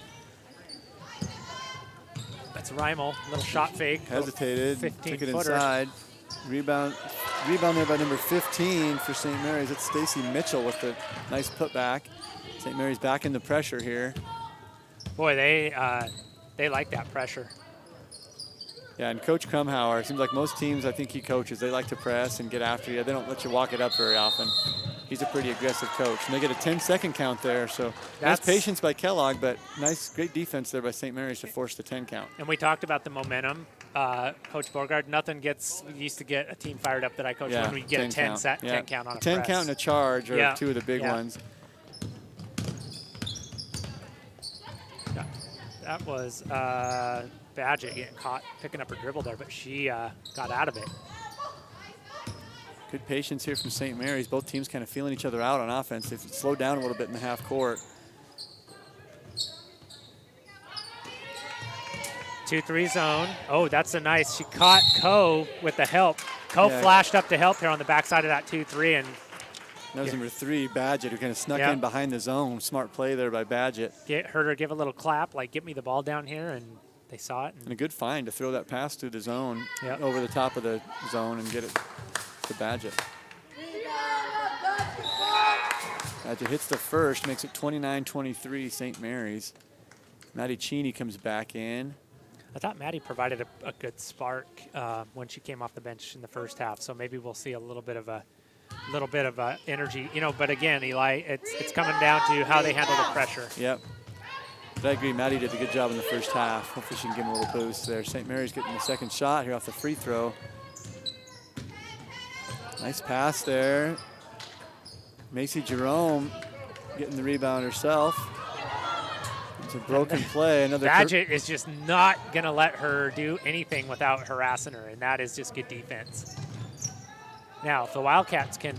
That's Reimel, little shot fake. Hesitated, took it 15-footer. inside. Rebound there by number 15 for St. Mary's. It's Stacy Mitchell with the nice putback. St. Mary's back in the pressure here. Boy, they like that pressure. Yeah, and Coach Krumhauer, it seems like most teams I think he coaches, they like to press and get after you. They don't let you walk it up very often. He's a pretty aggressive coach. And they get a 10-second count there, so nice patience by Kellogg, but great defense there by St. Mary's to force the 10 count. And we talked about the momentum. Coach Borgard, we used to get a team fired up that I coached when we get a 10 count on a 10 press. count and a charge are two of the big ones. That was Badgett getting caught picking up her dribble there, but she got out of it. Good patience here from St. Mary's. Both teams kind of feeling each other out on offense. They've slowed down a little bit in the half court. 2-3 zone. Oh, that's a nice. She caught Coe with the help. Coe flashed up to help here on the backside of that 2-3. And that was number 3, Badgett, who kind of snuck in behind the zone. Smart play there by Badgett. Heard her give a little clap, like, get me the ball down here, and they saw it. And a good find to throw that pass through the zone, over the top of the zone and get it to Badgett. Badgett hits the first, makes it 29-23 St. Mary's. Maddie Cheney comes back in. I thought Maddie provided a good spark when she came off the bench in the first half, so maybe we'll see a little bit of energy, But again, Eli, it's coming down to how they handle the pressure. Yep. But I agree, Maddie did a good job in the first half. Hopefully she can give him a little boost there. St. Mary's getting the second shot here off the free throw. Nice pass there. Macy Jerome getting the rebound herself. It's a broken play. Another Badgett is just not going to let her do anything without harassing her, and that is just good defense. Now, if the Wildcats can...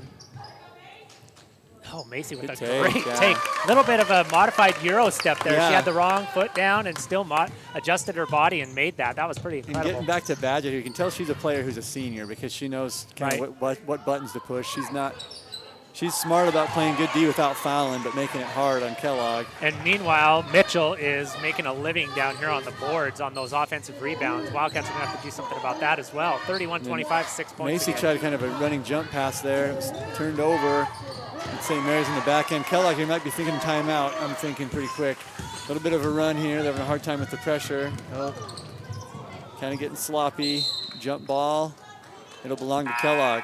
Oh, Macy with a great take. A little bit of a modified Euro step there. Yeah. She had the wrong foot down and still adjusted her body and made that. That was pretty incredible. And getting back to Badgett here, you can tell she's a player who's a senior because she knows kind of what buttons to push. She's smart about playing good D without fouling, but making it hard on Kellogg. And meanwhile, Mitchell is making a living down here on the boards on those offensive rebounds. Wildcats are going to have to do something about that as well. 31-25, 6 points. Macy again. tried kind of a running jump pass there. It was turned over. And St. Mary's in the back end. Kellogg here might be thinking timeout. I'm thinking pretty quick. A little bit of a run here. They're having a hard time with the pressure. Oh, kind of getting sloppy. Jump ball. It'll belong to Kellogg.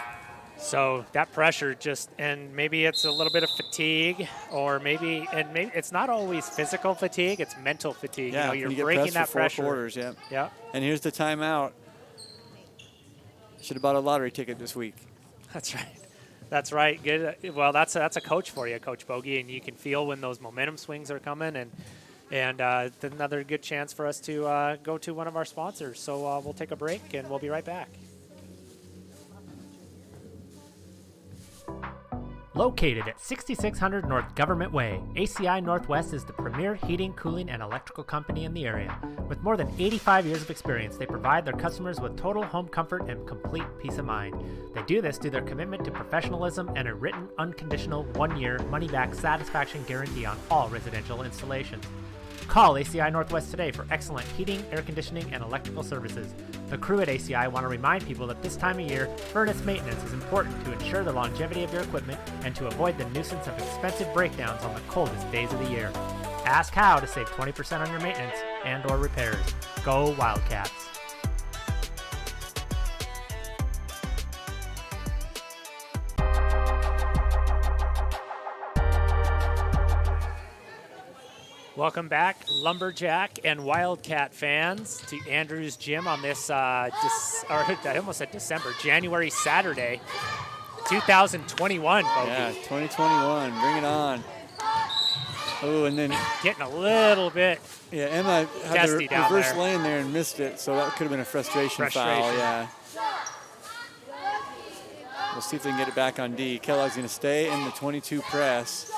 So that pressure and maybe it's a little bit of fatigue, or maybe it's not always physical fatigue, it's mental fatigue. Yeah, you're you breaking that for 4 pressure. quarters, yeah. Yeah. And here's the timeout. Should have bought a lottery ticket this week. That's right. That's right. Good. Well, that's a coach for you, Coach Bogey, and you can feel when those momentum swings are coming, and another good chance for us to go to one of our sponsors. So we'll take a break, and we'll be right back. Located at 6600 North Government Way, ACI Northwest is the premier heating, cooling, and electrical company in the area. With more than 85 years of experience, they provide their customers with total home comfort and complete peace of mind. They do this through their commitment to professionalism and a written, unconditional, 1-year, money-back satisfaction guarantee on all residential installations. Call ACI Northwest today for excellent heating, air conditioning, and electrical services. The crew at ACI want to remind people that this time of year, furnace maintenance is important to ensure the longevity of your equipment and to avoid the nuisance of expensive breakdowns on the coldest days of the year. Ask how to save 20% on your maintenance and or repairs. Go Wildcats. Welcome back, Lumberjack and Wildcat fans, to Andrews Gym on this, I almost said January Saturday, 2021, Bogey. Yeah, 2021, bring it on. Oh, and then getting a little bit Emma had the reverse lane there and missed it, so that could have been a frustration foul, yeah. We'll see if they can get it back on D. Kellogg's going to stay in the 22 press.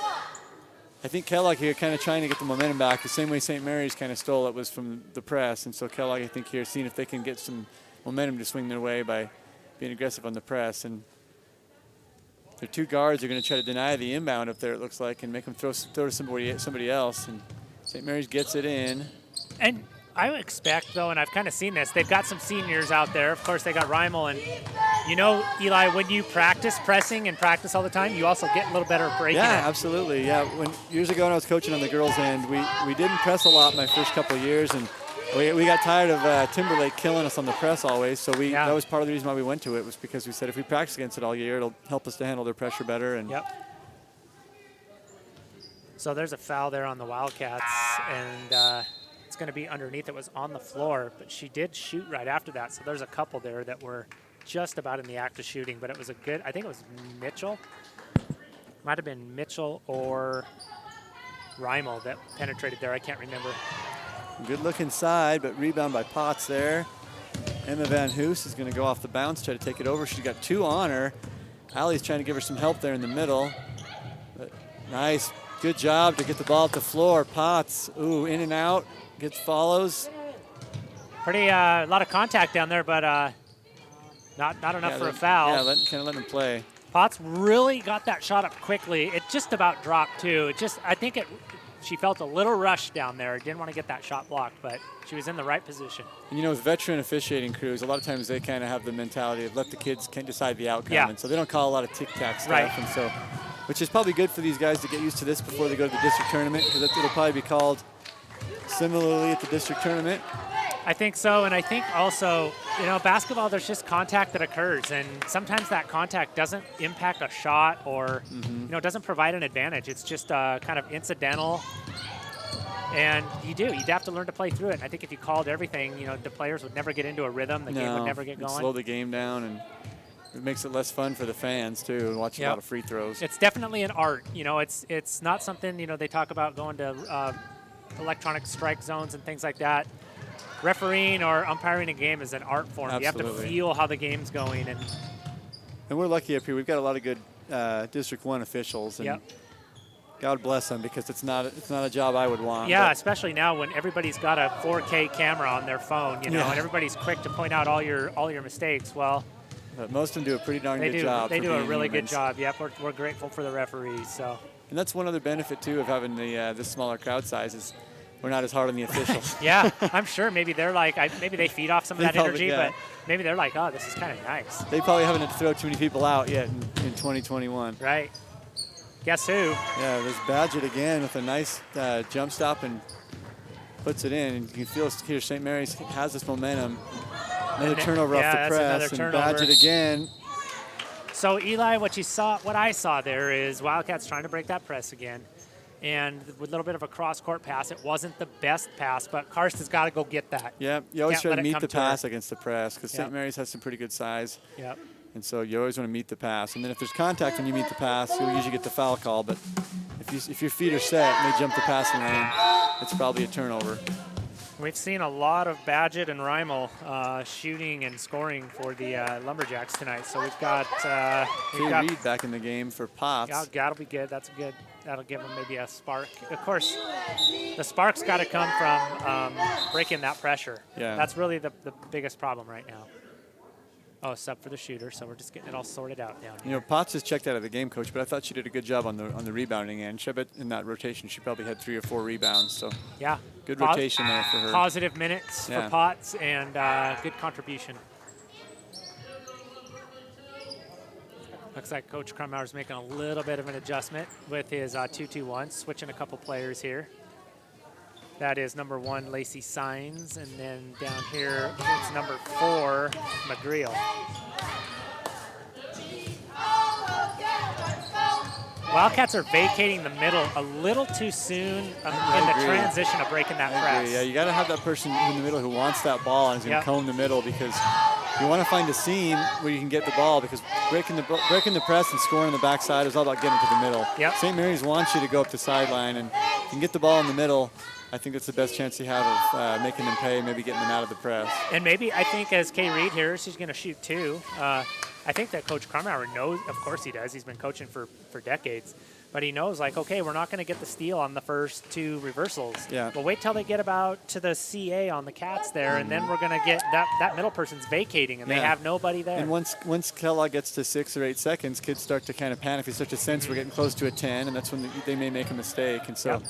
I think Kellogg here kind of trying to get the momentum back the same way St. Mary's kind of stole it was from the press. And so Kellogg, I think, here seeing if they can get some momentum to swing their way by being aggressive on the press. And their 2 guards are going to try to deny the inbound up there, it looks like, and make them throw to somebody else. And St. Mary's gets it in. And I would expect, though, and I've kind of seen this, they've got some seniors out there. Of course, they got Reimel. And, you know, Eli, when you practice pressing and practice all the time, you also get a little better at breaking it. Yeah, absolutely. Yeah, years ago when I was coaching on the girls' end, we didn't press a lot my first couple of years. And we got tired of Timberlake killing us on the press always. So that was part of the reason why we went to it, was because we said if we practice against it all year, it'll help us to handle their pressure better. And yep. So there's a foul there on the Wildcats. And it's going to be underneath. It was on the floor, but she did shoot right after that. So there's a couple there that were just about in the act of shooting, but it was I think it was Mitchell. Might have been Mitchell or Reimel that penetrated there. I can't remember. Good look inside, but rebound by Potts there. Emma Van Hoos is going to go off the bounce, try to take it over. She's got 2 on her. Allie's trying to give her some help there in the middle. But nice, good job to get the ball at the floor. Potts, in and out. Gets follows. Pretty a lot of contact down there, but not enough for a foul. Yeah, kind of letting him play. Potts really got that shot up quickly. It just about dropped too. She felt a little rushed down there. Didn't want to get that shot blocked, but she was in the right position. And, with veteran officiating crews, a lot of times they kind of have the mentality of let the kids decide the outcome. Yeah. And so they don't call a lot of tic-tac stuff. Right. And so, which is probably good for these guys to get used to this before they go to the district tournament, because it'll probably be called similarly at the district tournament. I think so, and I think also, basketball, there's just contact that occurs, and sometimes that contact doesn't impact a shot or, doesn't provide an advantage. It's just kind of incidental. And you'd have to learn to play through it. And I think if you called everything, the players would never get into a rhythm. The game would never get going. Slow the game down, and it makes it less fun for the fans too, and watch a lot of free throws. It's definitely an art. It's not something, they talk about going to electronic strike zones and things like that. Refereeing or umpiring a game is an art form. Absolutely. You have to feel how the game's going. And we're lucky up here. We've got a lot of good District 1 officials. And God bless them, because it's not a job I would want. Yeah, especially now when everybody's got a 4K camera on their phone, and everybody's quick to point out all your mistakes. Well, but most of them do a pretty darn good job. They do a really good job. Yep, we're grateful for the referees. So. And that's one other benefit too of having this smaller crowd size is we're not as hard on the officials. Yeah, I'm sure maybe they're like, maybe they feed off some of that energy, but maybe they're like, oh, this is kind of nice. They probably haven't had to throw too many people out yet in 2021. Right. Guess who? Yeah, there's Badgett again with a nice jump stop and puts it in. And you can feel here St. Mary's has this momentum. Another turnover off the press, and Badgett again. So Eli, what I saw there is Wildcats trying to break that press again. And with a little bit of a cross-court pass, it wasn't the best pass, but Karst's got to go get that. Yeah, you always try to meet the pass against the press, because St. Mary's has some pretty good size. Yep. And so you always want to meet the pass. And then if there's contact when you meet the pass, you'll usually get the foul call. But if your feet are set and they jump the passing lane, it's probably a turnover. We've seen a lot of Badgett and Reimel shooting and scoring for the Lumberjacks tonight. So we've got Reed back in the game for Potts. Yeah, that'll be good. That's good. That'll give them maybe a spark. Of course, the spark's got to come from breaking that pressure. Yeah. That's really the biggest problem right now. Oh, sub for the shooter, so we're just getting it all sorted out down here. Potts is checked out of the game, coach, but I thought she did a good job on the rebounding end. I bet in that rotation she probably had 3 or 4 rebounds. So yeah, good rotation there for her. Positive minutes for Potts and good contribution. Looks like Coach Krumauer's making a little bit of an adjustment with his 2-2-1, switching a couple players here. That is number 1, Lacey Sines, and then down here it's number 4, McGreal. Wildcats are vacating the middle a little too soon in the transition of breaking that press. Yeah, you got to have that person in the middle who wants that ball and is going to comb the middle, because you want to find a seam where you can get the ball, because breaking the press and scoring on the backside is all about getting to the middle. Yep. St. Mary's wants you to go up the sideline, and if you can get the ball in the middle, I think that's the best chance you have of making them pay, maybe getting them out of the press. And maybe, I think, as Kay Reed here, she's going to shoot too. I think that Coach Krumauer knows, of course he does, he's been coaching for decades, but he knows, like, okay, we're not going to get the steal on the first 2 reversals. Yeah. But wait till they get about to the CA on the Cats there, and then we're going to get that middle person's vacating, and they have nobody there. And once Kellogg gets to 6 or 8 seconds, kids start to kind of panic. They start to sense we're getting close to a 10, and that's when they may make a mistake. And so,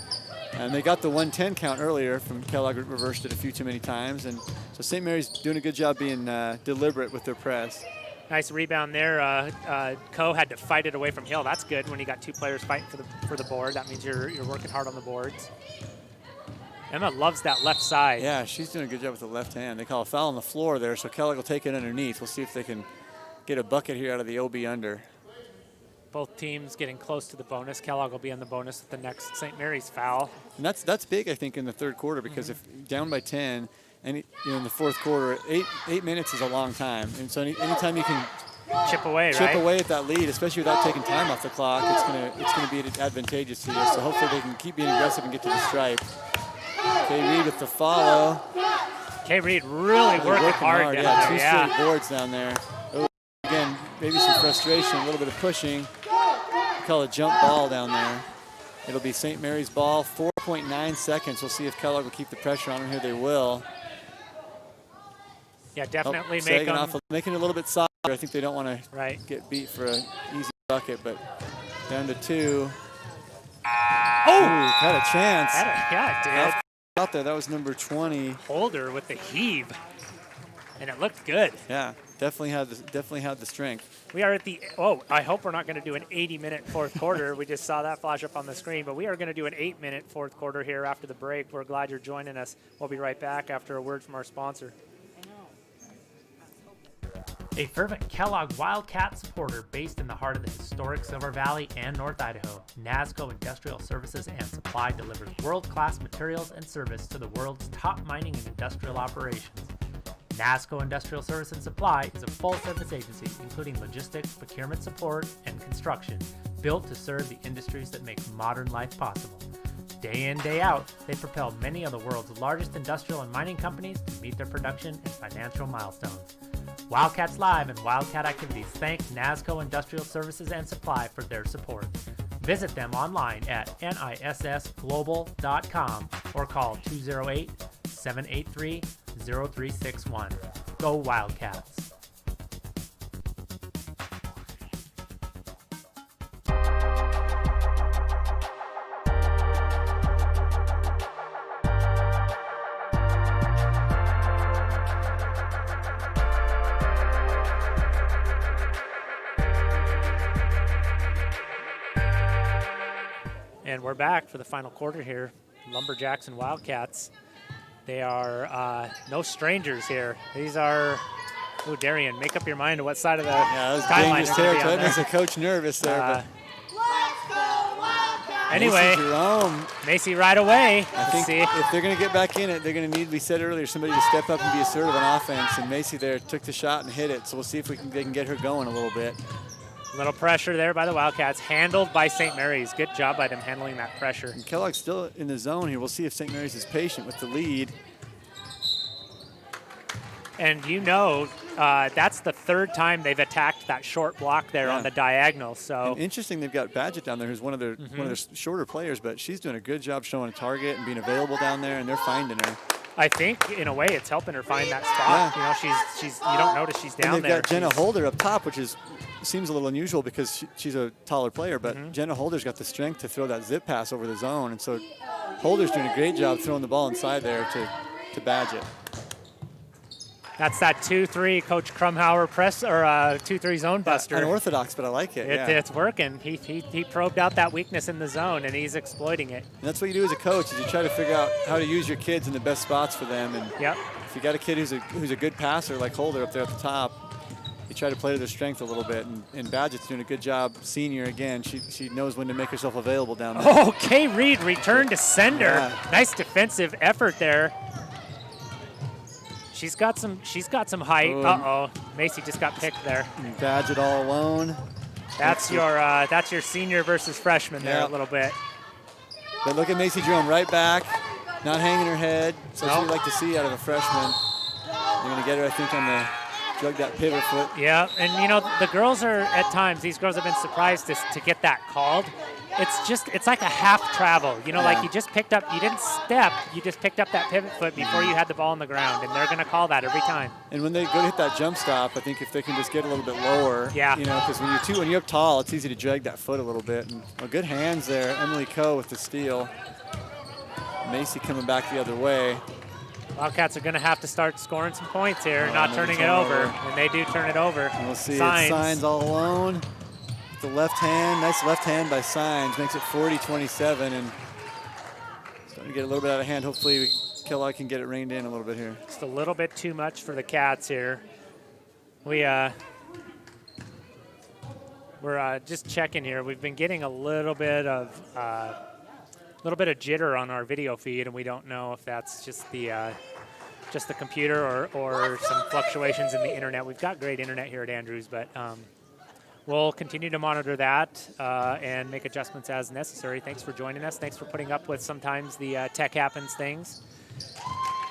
and they got the 110 count earlier from Kellogg, reversed it a few too many times. And so St. Mary's doing a good job being deliberate with their press. Nice rebound there. Coe had to fight it away from Hill. That's good when you got 2 players fighting for the board. That means you're working hard on the boards. Emma loves that left side. Yeah, she's doing a good job with the left hand. They call a foul on the floor there, so Kellogg will take it underneath. We'll see if they can get a bucket here out of the OB under. Both teams getting close to the bonus. Kellogg will be on the bonus with the next St. Mary's foul. And that's big, I think, in the third quarter, because if down by 10, and in the fourth quarter, 8 minutes is a long time. And so anytime you can chip away at that lead, especially without taking time off the clock, it's gonna be advantageous to you. So hopefully they can keep being aggressive and get to the stripe. Kay Reed with the follow. Kay Reed really working hard down there. 2 straight boards down there. Again, maybe some frustration, a little bit of pushing. We call it a jump ball down there. It'll be St. Mary's ball, 4.9 seconds. We'll see if Kellogg will keep the pressure on them here. They will. Yeah, definitely making it a little bit softer. I think they don't want to get beat for an easy bucket, but down to 2. Oh, had a chance. Yeah, it did. Out there, that was number 20. Holder with the heave, and it looked good. Yeah, definitely had the strength. We are at the, I hope we're not going to do an 80-minute fourth quarter. We just saw that flash up on the screen, but we are going to do an 8-minute fourth quarter here after the break. We're glad you're joining us. We'll be right back after a word from our sponsor. A fervent Kellogg Wildcat supporter based in the heart of the historic Silver Valley and North Idaho, NASCO Industrial Services and Supply delivers world-class materials and service to the world's top mining and industrial operations. NASCO Industrial Service and Supply is a full-service agency including logistics, procurement support, and construction, built to serve the industries that make modern life possible. Day in, day out, they propel many of the world's largest industrial and mining companies to meet their production and financial milestones. Wildcats Live and Wildcat Activities thank NASCO Industrial Services and Supply for their support. Visit them online at nissglobal.com or call 208-783-0361. Go Wildcats! And we're back for the final quarter here. Lumberjacks and Wildcats. They are no strangers here. These are, oh, Darian, make up your mind to what side of the timeline dangerous territory. That makes the coach nervous there. But anyway, Macy right away. I think if they're going to get back in it, they're going to need, we said earlier, somebody to step up and be assertive on offense. And Macy there took the shot and hit it. So we'll see if they can get her going a little bit. Little pressure there by the Wildcats, handled by St. Mary's. Good job by them handling that pressure. And Kellogg's still in the zone here. We'll see if St. Mary's is patient with the lead. And you know, that's the third time they've attacked that short block there on the diagonal. So and interesting, they've got Badgett down there, who's one of their shorter players, but she's doing a good job showing a target and being available down there, and they're finding her. I think, in a way, it's helping her find that spot. Yeah. You know, she's. You don't notice she's down there. And they've got Jenna Holder up top, which seems a little unusual because she's a taller player, but Jenna Holder's got the strength to throw that zip pass over the zone, and so Holder's doing a great job throwing the ball inside there to Badgett. That's that 2-3 Coach Krumhauer press, or 2-3 zone buster. Unorthodox, but I like it. It's working. He probed out that weakness in the zone, and he's exploiting it. And that's what you do as a coach, is you try to figure out how to use your kids in the best spots for them. And if you got a kid who's a good passer like Holder up there at the top, you try to play to their strength a little bit. And Badgett's doing a good job, senior again. She knows when to make herself available down there. Oh, Kay Reed returned to sender. Yeah. Nice defensive effort there. She's got some height. Uh-oh. Macy just got picked there. And Badgett all alone. That's your senior versus freshman there a little bit. But look at Macy Jerome right back, not hanging her head. So that's what we like to see out of a freshman. They're going to get her, I think, on the drug that pivot foot. Yeah, and you know, the girls are, at times, these girls have been surprised to get that called. It's like a half travel. You know, like you didn't step, you just picked up that pivot foot before you had the ball on the ground, and they're going to call that every time. And when they go to hit that jump stop, I think if they can just get a little bit lower, you know, because when you're up tall, it's easy to drag that foot a little bit. And good hands there. Emily Coe with the steal. Macy coming back the other way. Wildcats are going to have to start scoring some points here, not turning it over. And they do turn it over. And we'll see. Signs all alone. The left hand, nice left hand by Signs, makes it 40-27, and starting to get a little bit out of hand. Hopefully Kellogg can get it reined in a little bit here. Just a little bit too much for the Cats here. We're just checking here. We've been getting a little bit of jitter on our video feed, and we don't know if that's just the computer or some fluctuations in the internet. We've got great internet here at Andrews, but we'll continue to monitor that and make adjustments as necessary. Thanks for joining us. Thanks for putting up with sometimes the tech happens things.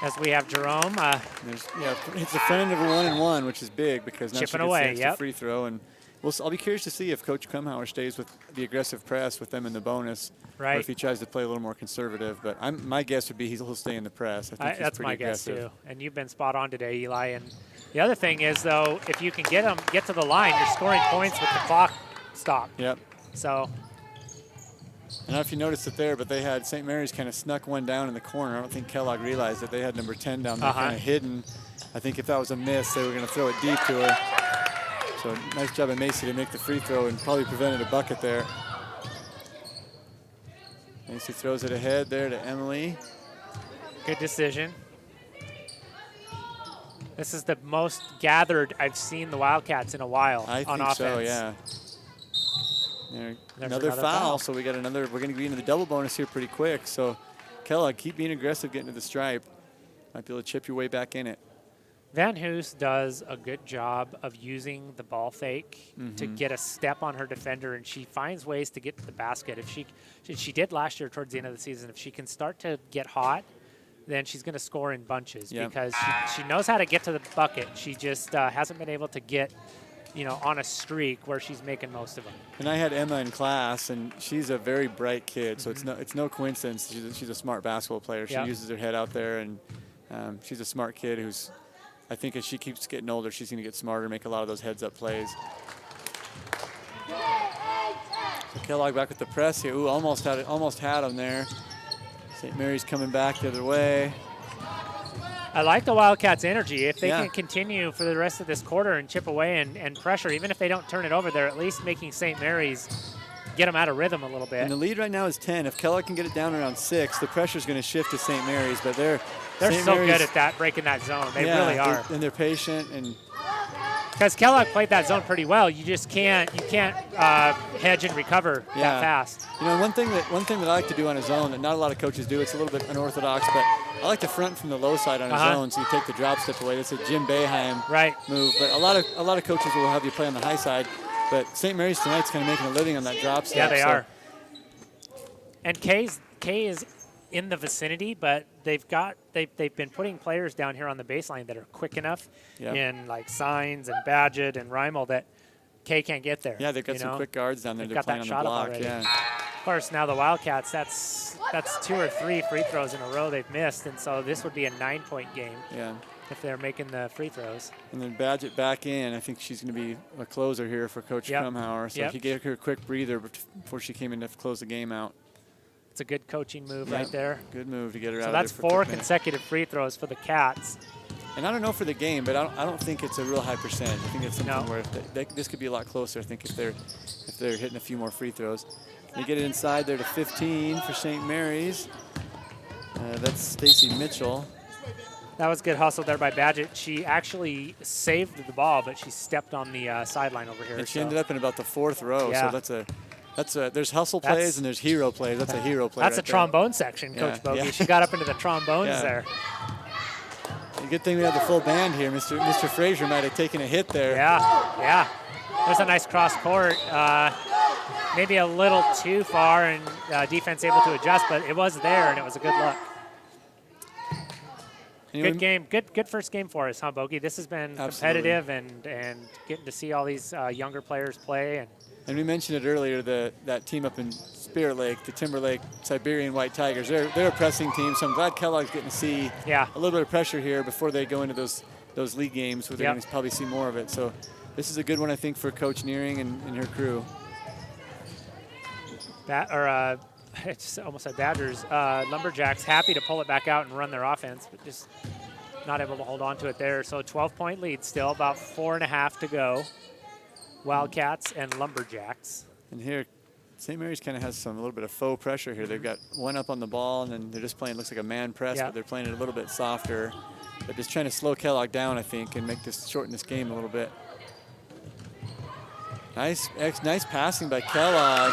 As we have Jerome. It's the front end of a 1-and-1, which is big because now chipping she gets away, the extra free throw. And I'll be curious to see if Coach Krumhauer stays with the aggressive press with them in the bonus, or if he tries to play a little more conservative. But my guess would be he'll stay in the press. I think that's my guess too. And you've been spot on today, Eli. And the other thing is, though, if you can get to the line, you're scoring points with the clock stopped. Yep. So. I don't know if you noticed it there, but they had St. Mary's kind of snuck one down in the corner. I don't think Kellogg realized that they had number 10 down there kind of hidden. I think if that was a miss, they were going to throw it deep to her. So nice job by Macy to make the free throw and probably prevented a bucket there. Macy throws it ahead there to Emily. Good decision. This is the most gathered I've seen the Wildcats in a while I on think offense. so, yeah. Another foul, so we got another. We're going to be into the double bonus here pretty quick. So Kellogg, keep being aggressive, getting to the stripe. Might be able to chip your way back in it. Van Hoos does a good job of using the ball fake to get a step on her defender, and she finds ways to get to the basket. If she did last year towards the end of the season, if she can start to get hot, then she's going to score in bunches because she knows how to get to the bucket. She just hasn't been able to get, on a streak where she's making most of them. And I had Emma in class, and she's a very bright kid, so it's no coincidence. She's a smart basketball player. She uses her head out there, and she's a smart kid who's, I think as she keeps getting older, she's going to get smarter, make a lot of those heads-up plays. So Kellogg back with the press here. Ooh, almost had him there. St. Mary's coming back the other way. I like the Wildcats' energy. If they can continue for the rest of this quarter and chip away and pressure, even if they don't turn it over, they're at least making St. Mary's get them out of rhythm a little bit. And the lead right now is 10. If Kellogg can get it down around 6, the pressure's going to shift to St. Mary's, but they're so good at that, breaking that zone. They really are. And they're patient. And because Kellogg played that zone pretty well, you can't hedge and recover that fast. One thing that I like to do on a zone that not a lot of coaches do, it's a little bit unorthodox, but I like to front from the low side on a zone, so you take the drop step away. That's a Jim Boeheim move. But a lot of coaches will have you play on the high side. But St. Mary's tonight's kind of making a living on that drop step. Yeah, they are. And K is in the vicinity, but they've been putting players down here on the baseline that are quick enough in like Signs and Badgett and Reimel that K can't get there. Yeah, they've got some quick guards down there. They're playing on the block. Yeah. Of course, now the Wildcats, that's 2 or 3 free throws in a row they've missed, and so this would be a 9-point game. Yeah. If they're making the free throws. And then Badgett back in. I think she's going to be a closer here for Coach Krumhauer. So he gave her a quick breather before she came in to close the game out. It's a good coaching move right there. Good move to get her out of there. there. So that's 4 consecutive free throws for the Cats. And I don't know for the game, but I don't think it's a real high percentage. I think it's something where this could be a lot closer. I think if they're hitting a few more free throws. They get it inside there to 15 for St. Mary's. That's Stacy Mitchell. That was good hustle there by Badgett. She actually saved the ball, but she stepped on the sideline over here. And she ended up in about the 4th row. So there's hustle plays and there's hero plays. That's a hero play. That's a trombone section, Coach Bogey. She got up into the trombones there. A good thing we have the full band here. Mr. Frazier might have taken a hit there. Yeah. There's a nice cross court. Maybe a little too far, and defense able to adjust, but it was there, and it was a good look. Good game. Good first game for us, huh, Bogey? This has been competitive and getting to see all these younger players play. And we mentioned it earlier, that team up in Spirit Lake, the Timberlake Siberian White Tigers. They're a pressing team, so I'm glad Kellogg's getting to see a little bit of pressure here before they go into those league games where they're going to probably see more of it. So this is a good one, I think, for Coach Nearing and her crew. It's almost like Badgers. Lumberjacks happy to pull it back out and run their offense, but just not able to hold on to it there. So 12-point lead still, about 4.5 to go. Wildcats and Lumberjacks. And here, St. Mary's kind of has a little bit of faux pressure here. They've got one up on the ball, and then they're just playing, looks like a man press, but they're playing it a little bit softer. They're just trying to slow Kellogg down, I think, and shorten this game a little bit. Nice passing by Kellogg.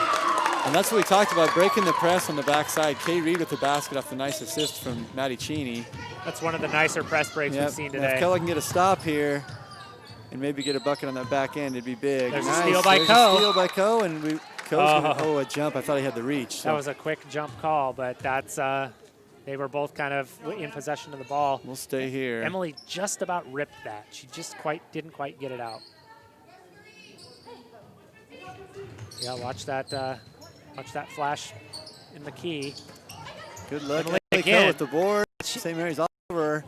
And that's what we talked about, breaking the press on the backside. Kay Reed with the basket off the nice assist from Maddie Cheney. That's one of the nicer press breaks we've seen today. If Kellogg can get a stop here and maybe get a bucket on that back end, it'd be big. There's a steal by Co. A steal by Co. And a jump. I thought he had the reach. So. That was a quick jump call, but that's they were both kind of in possession of the ball. We'll stay here. Emily just about ripped that. She just didn't quite get it out. Yeah, watch that flash in the key. Good look. Emily again with the board. St. Mary's all over.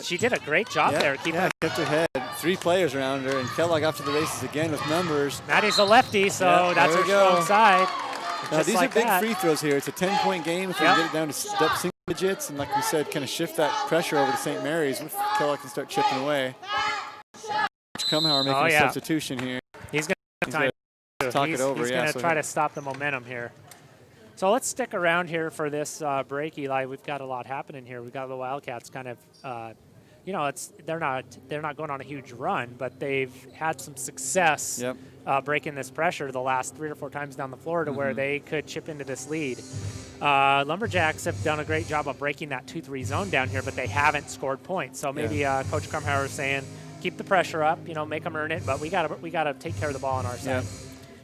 She did a great job there. Kept her head. 3 players around her, and Kellogg off to the races again with numbers. Maddie's a lefty, so that's her strong side. Now, these are big free throws here. It's a 10-point game. If we can get it down to single digits, and like we said, kind of shift that pressure over to St. Mary's, Kellogg can start chipping away. Krumhauer making a substitution here. He's going to time. He's going to try to stop the momentum here. So let's stick around here for this break, Eli. We've got a lot happening here. We've got the Wildcats kind of they're not going on a huge run, but they've had some success breaking this pressure the last 3 or 4 times down the floor to where they could chip into this lead. Lumberjacks have done a great job of breaking that 2-3 zone down here, but they haven't scored points. So maybe Coach Krumhauer is saying, keep the pressure up, make them earn it, but we gotta take care of the ball on our side.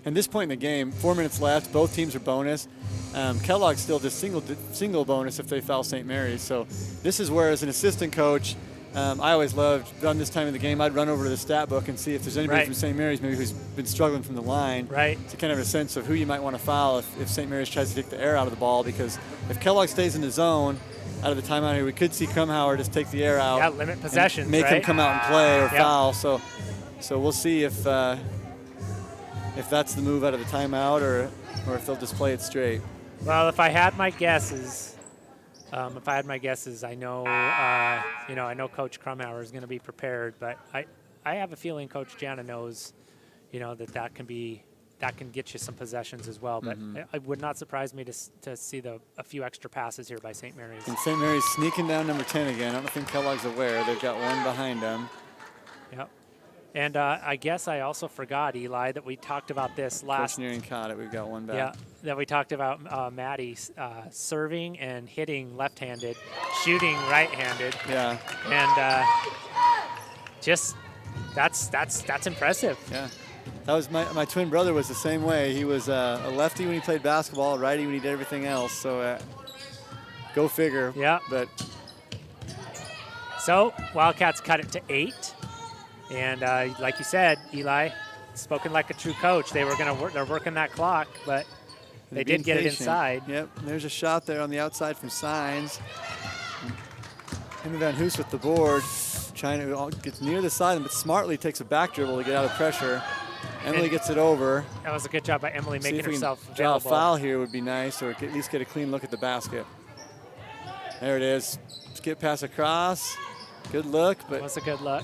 And this point in the game, 4 minutes left, both teams are bonus. Kellogg still just single bonus if they foul St. Mary's. So this is where, as an assistant coach, I always loved, around this time of the game, I'd run over to the stat book and see if there's anybody from St. Mary's maybe who's been struggling from the line. To kind of a sense of who you might want to foul if St. Mary's tries to take the air out of the ball. Because if Kellogg stays in the zone, out of the timeout here, we could see Krumhauer just take the air out. Yeah, limit possessions, make him come out and play or foul. So we'll see if that's the move out of the timeout or if they'll just play it straight. Well, if I had my guesses, I know, I know Coach Krumhauer is going to be prepared, but I have a feeling Coach Jana knows, that can get you some possessions as well. But it would not surprise me to see a few extra passes here by St. Mary's. And St. Mary's sneaking down number 10 again. I don't think Kellogg's aware. They've got one behind them. Yep. And I guess I also forgot, Eli, that we talked about this last. Coach Nearing caught it. We've got one back. Yeah, that we talked about Maddie serving and hitting left-handed, shooting right-handed. Yeah. And just that's impressive. Yeah. That was my twin brother was the same way. He was a lefty when he played basketball, a righty when he did everything else. So go figure. Yeah. But so Wildcats cut it to 8. And like you said, Eli, spoken like a true coach. They were they're working that clock, but they did get it inside. Yep, there's a shot there on the outside from Signs. Emily Van Hoos with the board, trying to get near the side, but smartly takes a back dribble to get out of pressure. Emily gets it over. That was a good job by Emily making herself available. Draw a foul here would be nice, or at least get a clean look at the basket. There it is. Skip pass across. Good look, but that was a good look.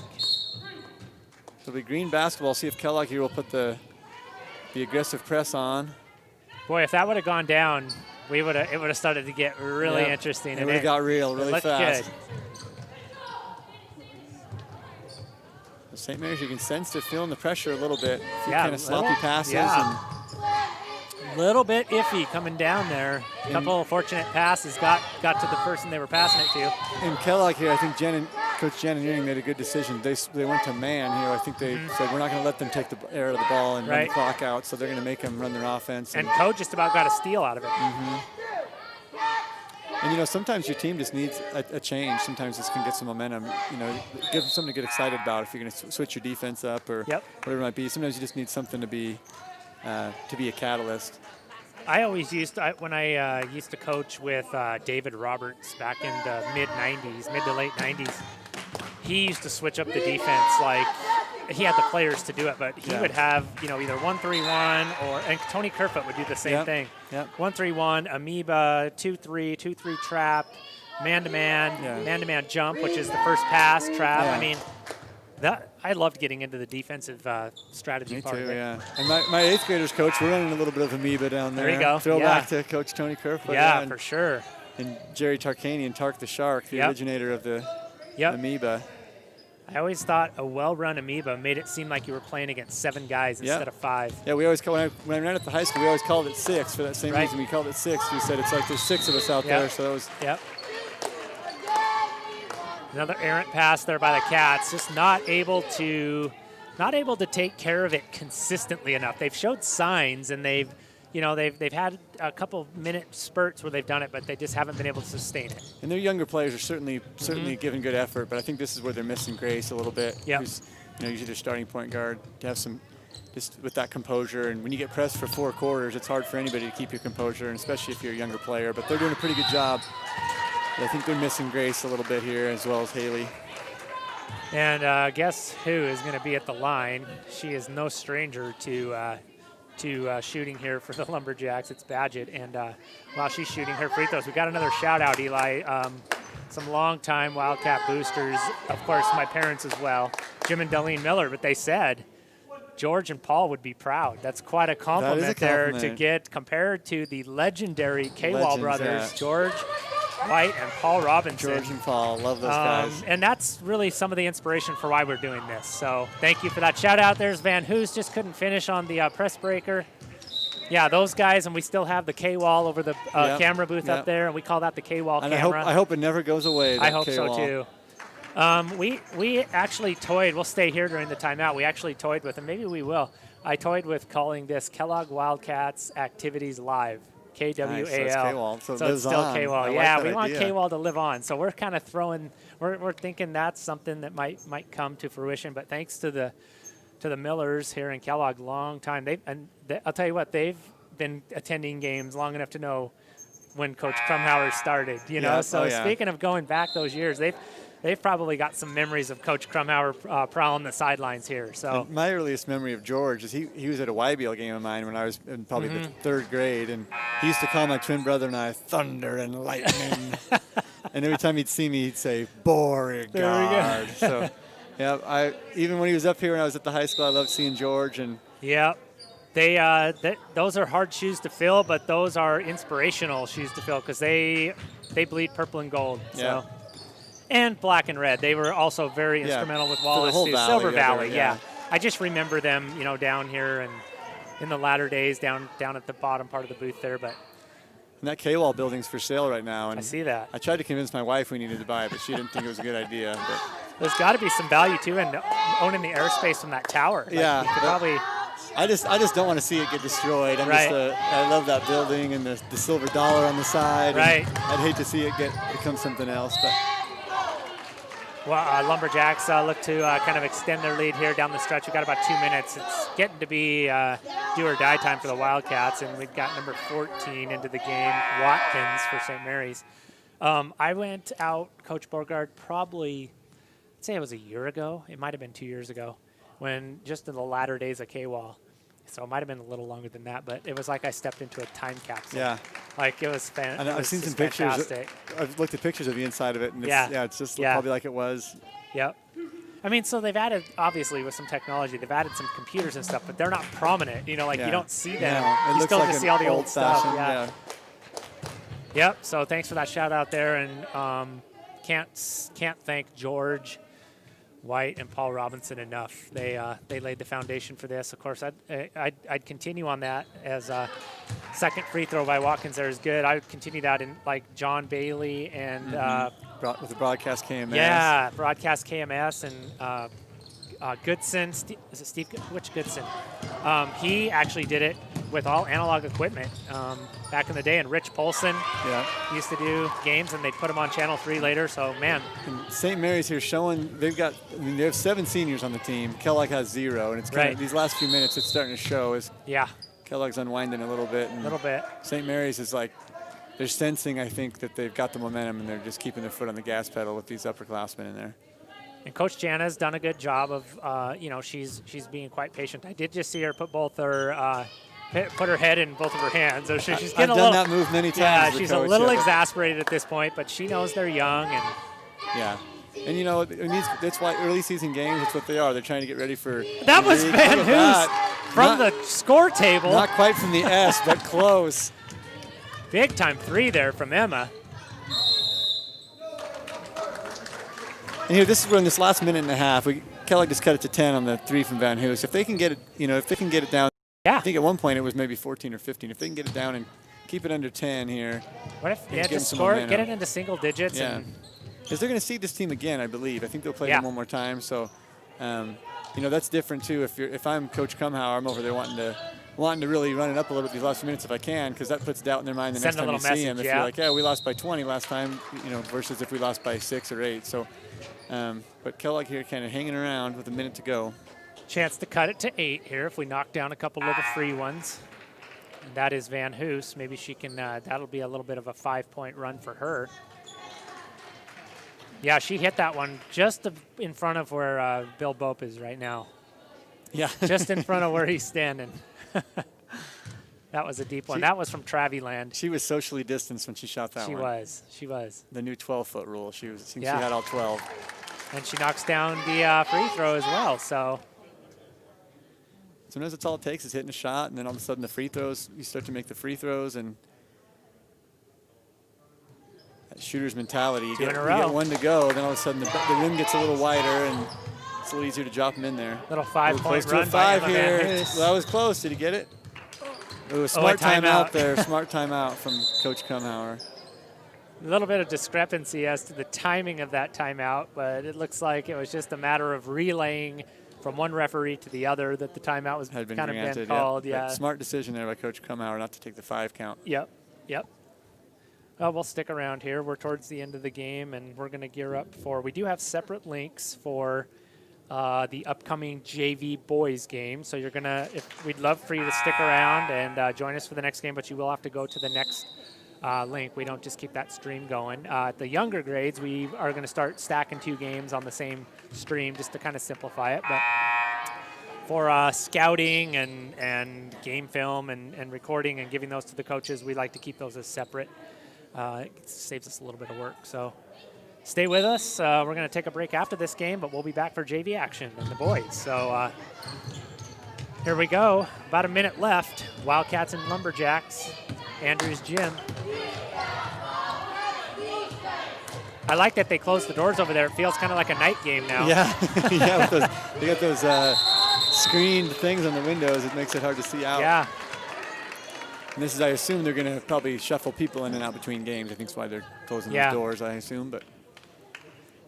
It'll be green basketball. See if Kellogg here will put the aggressive press on. Boy, if that would have gone down, it would have started to get really interesting. It would have got real really fast. Good. St. Mary's, you can sense they're feeling the pressure a little bit. A few kind of sloppy passes. A little bit iffy coming down there. A couple of fortunate passes got to the person they were passing it to. And Kellogg here, I think Coach Jan and Ewing made a good decision. They went to man here. I think they said, we're not going to let them take the air out of the ball and run the clock out, so they're going to make them run their offense. And Coach just about got a steal out of it. And, sometimes your team just needs a change. Sometimes this can get some momentum. Give them something to get excited about if you're going to switch your defense up or whatever it might be. Sometimes you just need something to be a catalyst. I always when I used to coach with David Roberts back in the mid to late 90s, he used to switch up the defense. Like, he had the players to do it, but he would have, either 1-3-1 and Tony Kerfoot would do the same thing. 1-3-1, amoeba, 2-3, 2-3 trap, man-to-man jump, which is the first pass trap. I mean, I loved getting into the defensive strategy part of it. And my 8th graders coach, we're running a little bit of amoeba down there. There you go. Throw back to Coach Tony Kerfoot. Yeah, for sure. And Jerry Tarkanian, Tark the Shark, the originator of the amoeba. I always thought a well-run amoeba made it seem like you were playing against 7 guys instead of 5. Yeah, we always when I ran at the high school, we always called it 6 for that same reason. We called it 6. We said it's like there's 6 of us out there. So that was. Another errant pass there by the Cats, just not able to take care of it consistently enough. They've showed signs, and they've had a couple minute spurts where they've done it, but they just haven't been able to sustain it. And their younger players are certainly giving good effort, but I think this is where they're missing Grace a little bit. Who's, usually their starting point guard, to have some, just with that composure. And when you get pressed for 4 quarters, it's hard for anybody to keep your composure, and especially if you're a younger player. But they're doing a pretty good job. But I think they're missing Grace a little bit here, as well as Haley. And guess who is going to be at the line? She is no stranger to shooting here for the Lumberjacks. It's Badgett, and while she's shooting her free throws, we got another shout out, Eli. Some longtime Wildcat boosters, of course, my parents as well, Jim and Darlene Miller, but they said George and Paul would be proud. That's quite a compliment there to get compared to the legendary K-Wall brothers, George White and Paul Robinson. George and Paul, love those guys. And that's really some of the inspiration for why we're doing this. So thank you for that shout out. There's Van Hoos, just couldn't finish on the press breaker. Yeah, those guys, and we still have the K-wall over the camera booth up there, and we call that the K-wall camera. I hope it never goes away. I hope so too. We actually toyed. We'll stay here during the timeout. We actually toyed with, and maybe we will. I toyed with calling this Kellogg Wildcats Activities Live. KWAL. Nice, so it's K-Wall. So it's still on. K-Wall. Yeah, we want K-Wall to live on. So we're kind of we're thinking that's something that might come to fruition. But thanks to the Millers here in Kellogg, long time. I'll tell you what, they've been attending games long enough to know when Coach Krumhauer started. Speaking of going back those years, they've probably got some memories of Coach Krumhauer prowling the sidelines here. So and my earliest memory of George is he was at a YBL game of mine when I was in probably the 3rd grade, and he used to call my twin brother and I thunder and lightning. And every time he'd see me, he'd say, Beauregard. There we go. So, yeah, even when he was up here when I was at the high school, I loved seeing George. And yeah, those are hard shoes to fill, but those are inspirational shoes to fill because they bleed purple and gold. Yeah. So. And black and red. They were also very instrumental with Wallace too. Silver Valley, yeah. I just remember them, down here and in the latter days, down at the bottom part of the booth there. But and that K-Wall building's for sale right now. And I see that. I tried to convince my wife we needed to buy it, but she didn't think it was a good idea. But there's got to be some value too in owning the airspace from that tower. Yeah, you could probably. I just don't want to see it get destroyed. I love that building and the silver dollar on the side. Right. I'd hate to see it become something else, but. Well, Lumberjacks look to kind of extend their lead here down the stretch. We've got about 2 minutes. It's getting to be do or die time for the Wildcats, and we've got number 14 into the game, Watkins for St. Mary's. I went out, Coach Beauregard, probably, I'd say it was a year ago. It might have been 2 years ago, when just in the latter days of K-Wall. So it might have been a little longer than that, but it was like I stepped into a time capsule. Yeah. Like it was fantastic. I've seen some pictures. I've looked at pictures of the inside of it, and it's just probably like it was. Yep. I mean, so they've added, obviously, with some technology, they've added some computers and stuff, but they're not prominent. You don't see them. No, you still like just see all the old stuff. Yeah. Yep. So thanks for that shout out there, and can't thank George, White, and Paul Robinson enough. They laid the foundation for this. Of course, I'd continue on that as second free throw by Watkins there is good. I would continue that in like John Bailey and with the broadcast KMS. Yeah, broadcast KMS and Goodson. Is it Steve? Which Goodson? He actually did it with all analog equipment back in the day. And Rich Polson used to do games, and they'd put them on Channel 3 later. So, man. And St. Mary's here showing they have 7 seniors on the team. Kellogg has 0. And it's kind of these last few minutes it's starting to show as Kellogg's unwinding a little bit. St. Mary's is like, they're sensing, I think, that they've got the momentum, and they're just keeping their foot on the gas pedal with these upperclassmen in there. And Coach Jana's done a good job of, she's being quite patient. I did just see her put her head in both of her hands. So she's getting I've done that move many times. Yeah, she's a little exasperated at this point, but she knows they're young. And that's why early season games, that's what they are. They're trying to get ready for. That was Van Hoos from the score table. Not quite from the S, but close. Big time 3 there from Emma. And here, this is where in this last minute and a half, Kellogg just cut it to 10 on the 3 from Van Hoos. If they can get it, down. Yeah. I think at one point it was maybe 14 or 15. If they can get it down and keep it under 10 here. What if just score it, get it into single digits? Yeah. Because they're going to see this team again, I believe. I think they'll play them one more time. So, that's different too. If I'm Coach Krumhauer, I'm over there wanting to really run it up a little bit these last few minutes if I can, because that puts doubt in their mind the next time you see them. If you're like, we lost by 20 last time, versus if we lost by 6 or 8. So, but Kellogg here kind of hanging around with a minute to go. Chance to cut it to 8 here if we knock down a couple of the free ones. And that is Van Hoos. Maybe she can, that'll be a little bit of a 5-point run for her. Yeah, she hit that one just in front of where Bill Bope is right now. Yeah. Just in front of where he's standing. That was a deep one. That was from Traviland. She was socially distanced when she shot that one. She was. The new 12-foot rule. She had all 12. And she knocks down the free throw as well. So sometimes that's all it takes is hitting a shot, and then all of a sudden the free throws, you start to make the free throws, and that shooter's mentality. You Two in a you row. get one to go, then all of a sudden the rim gets a little wider, and it's a little easier to drop them in there. Little 5-point Close to run a 5 by here. Emma Van Hoos. Well, that was close. Did he get it? Ooh, smart timeout timeout. there. Smart timeout from Coach Kumhauer. A little bit of discrepancy as to the timing of that timeout, but it looks like it was just a matter of relaying from one referee to the other that the timeout was Had been kind of granted, been called. yeah. Yeah. Smart decision there by Coach Kumhauer not to take the 5 count. Yep. We'll stick around here. We're towards the end of the game, and we're going to gear up for. We do have separate links for the upcoming JV boys game. So you're gonna. We'd love for you to stick around and join us for the next game, but you will have to go to the next link. We don't just keep that stream going. At the younger grades, we are going to start stacking 2 games on the same stream just to kind of simplify it. But for scouting and game film and recording and giving those to the coaches, we like to keep those as separate. It saves us a little bit of work. So stay with us. We're going to take a break after this game, but we'll be back for JV action and the boys. So here we go. About a minute left. Wildcats and Lumberjacks. Andrews Gym. I like that they closed the doors over there. It feels kind of like a night game now. Yeah, yeah. They got those screened things on the windows. It makes it hard to see out. Yeah. And this is, I assume, they're going to probably shuffle people in and out between games. I think that's why they're closing those doors, I assume. But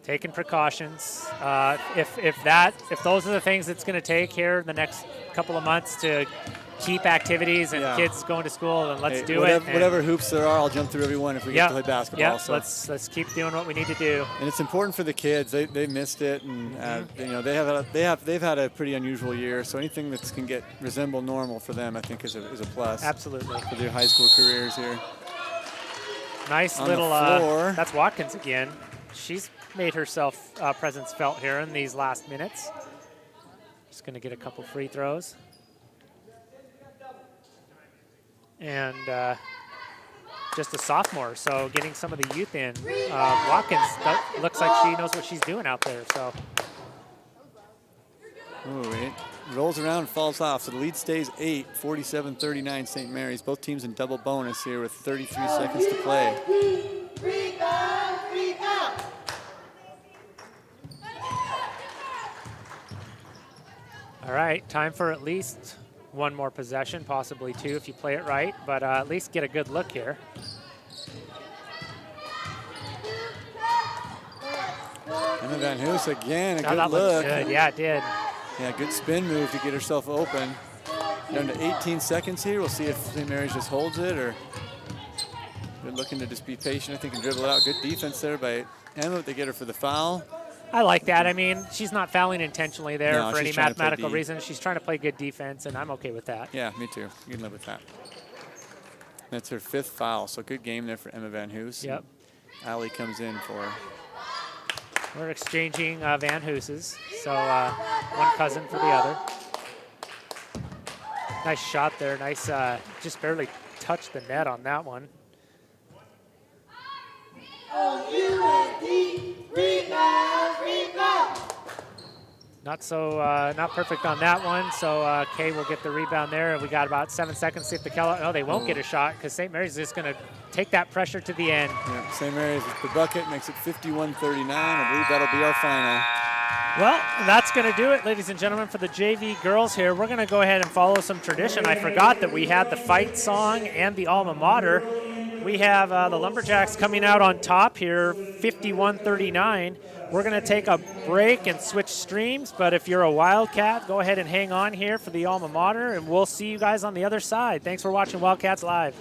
taking precautions. If those are the things it's going to take here the next couple of months to keep activities and kids going to school, then let's do it. Whatever hoops there are, I'll jump through every one if we get to play basketball. Yeah, so. let's keep doing what we need to do. And it's important for the kids. They missed it, and they've had a pretty unusual year. So anything that can resemble normal for them, I think, is a plus. Absolutely. For their high school careers here. Nice on little. the floor. That's Watkins again. She's made herself presence felt here in these last minutes. Just going to get a couple free throws. And just a sophomore, so getting some of the youth in. Watkins looks like she knows what she's doing out there. So. Ooh, it rolls around and falls off. So the lead stays 8, 47-39 St. Mary's. Both teams in double bonus here with 33 seconds to play. All right, time for at least one more possession, possibly 2 if you play it right, but at least get a good look here. Emma Van Hoos again, a good that look. looked good. Yeah, it did. Yeah, good spin move to get herself open. Down to 18 seconds here. We'll see if St. Mary's just holds it or they're looking to just be patient. I think and dribble it out. Good defense there by Emma. They get her for the foul. I like that. I mean, she's not fouling intentionally there for any mathematical reason. She's trying to play good defense, and I'm okay with that. Yeah, me too. You can live with that. That's her 5th foul, so good game there for Emma Van Hoos. Yep. Allie comes in for her. We're exchanging Van Hoos's, so one cousin for the other. Nice shot there. Nice, just barely touched the net on that one. Not perfect on that one. So Kay will get the rebound there. We got about 7 seconds to see if the Kellogg. No, they won't get a shot because St. Mary's is just going to take that pressure to the end. Yeah, St. Mary's with the bucket makes it 51-39. I believe that'll be our final. Well, that's going to do it, ladies and gentlemen, for the JV girls here. We're going to go ahead and follow some tradition. I forgot that we had the fight song and the alma mater. We have the Lumberjacks coming out on top here, 51-39. We're going to take a break and switch streams, but if you're a Wildcat, go ahead and hang on here for the alma mater, and we'll see you guys on the other side. Thanks for watching Wildcats Live.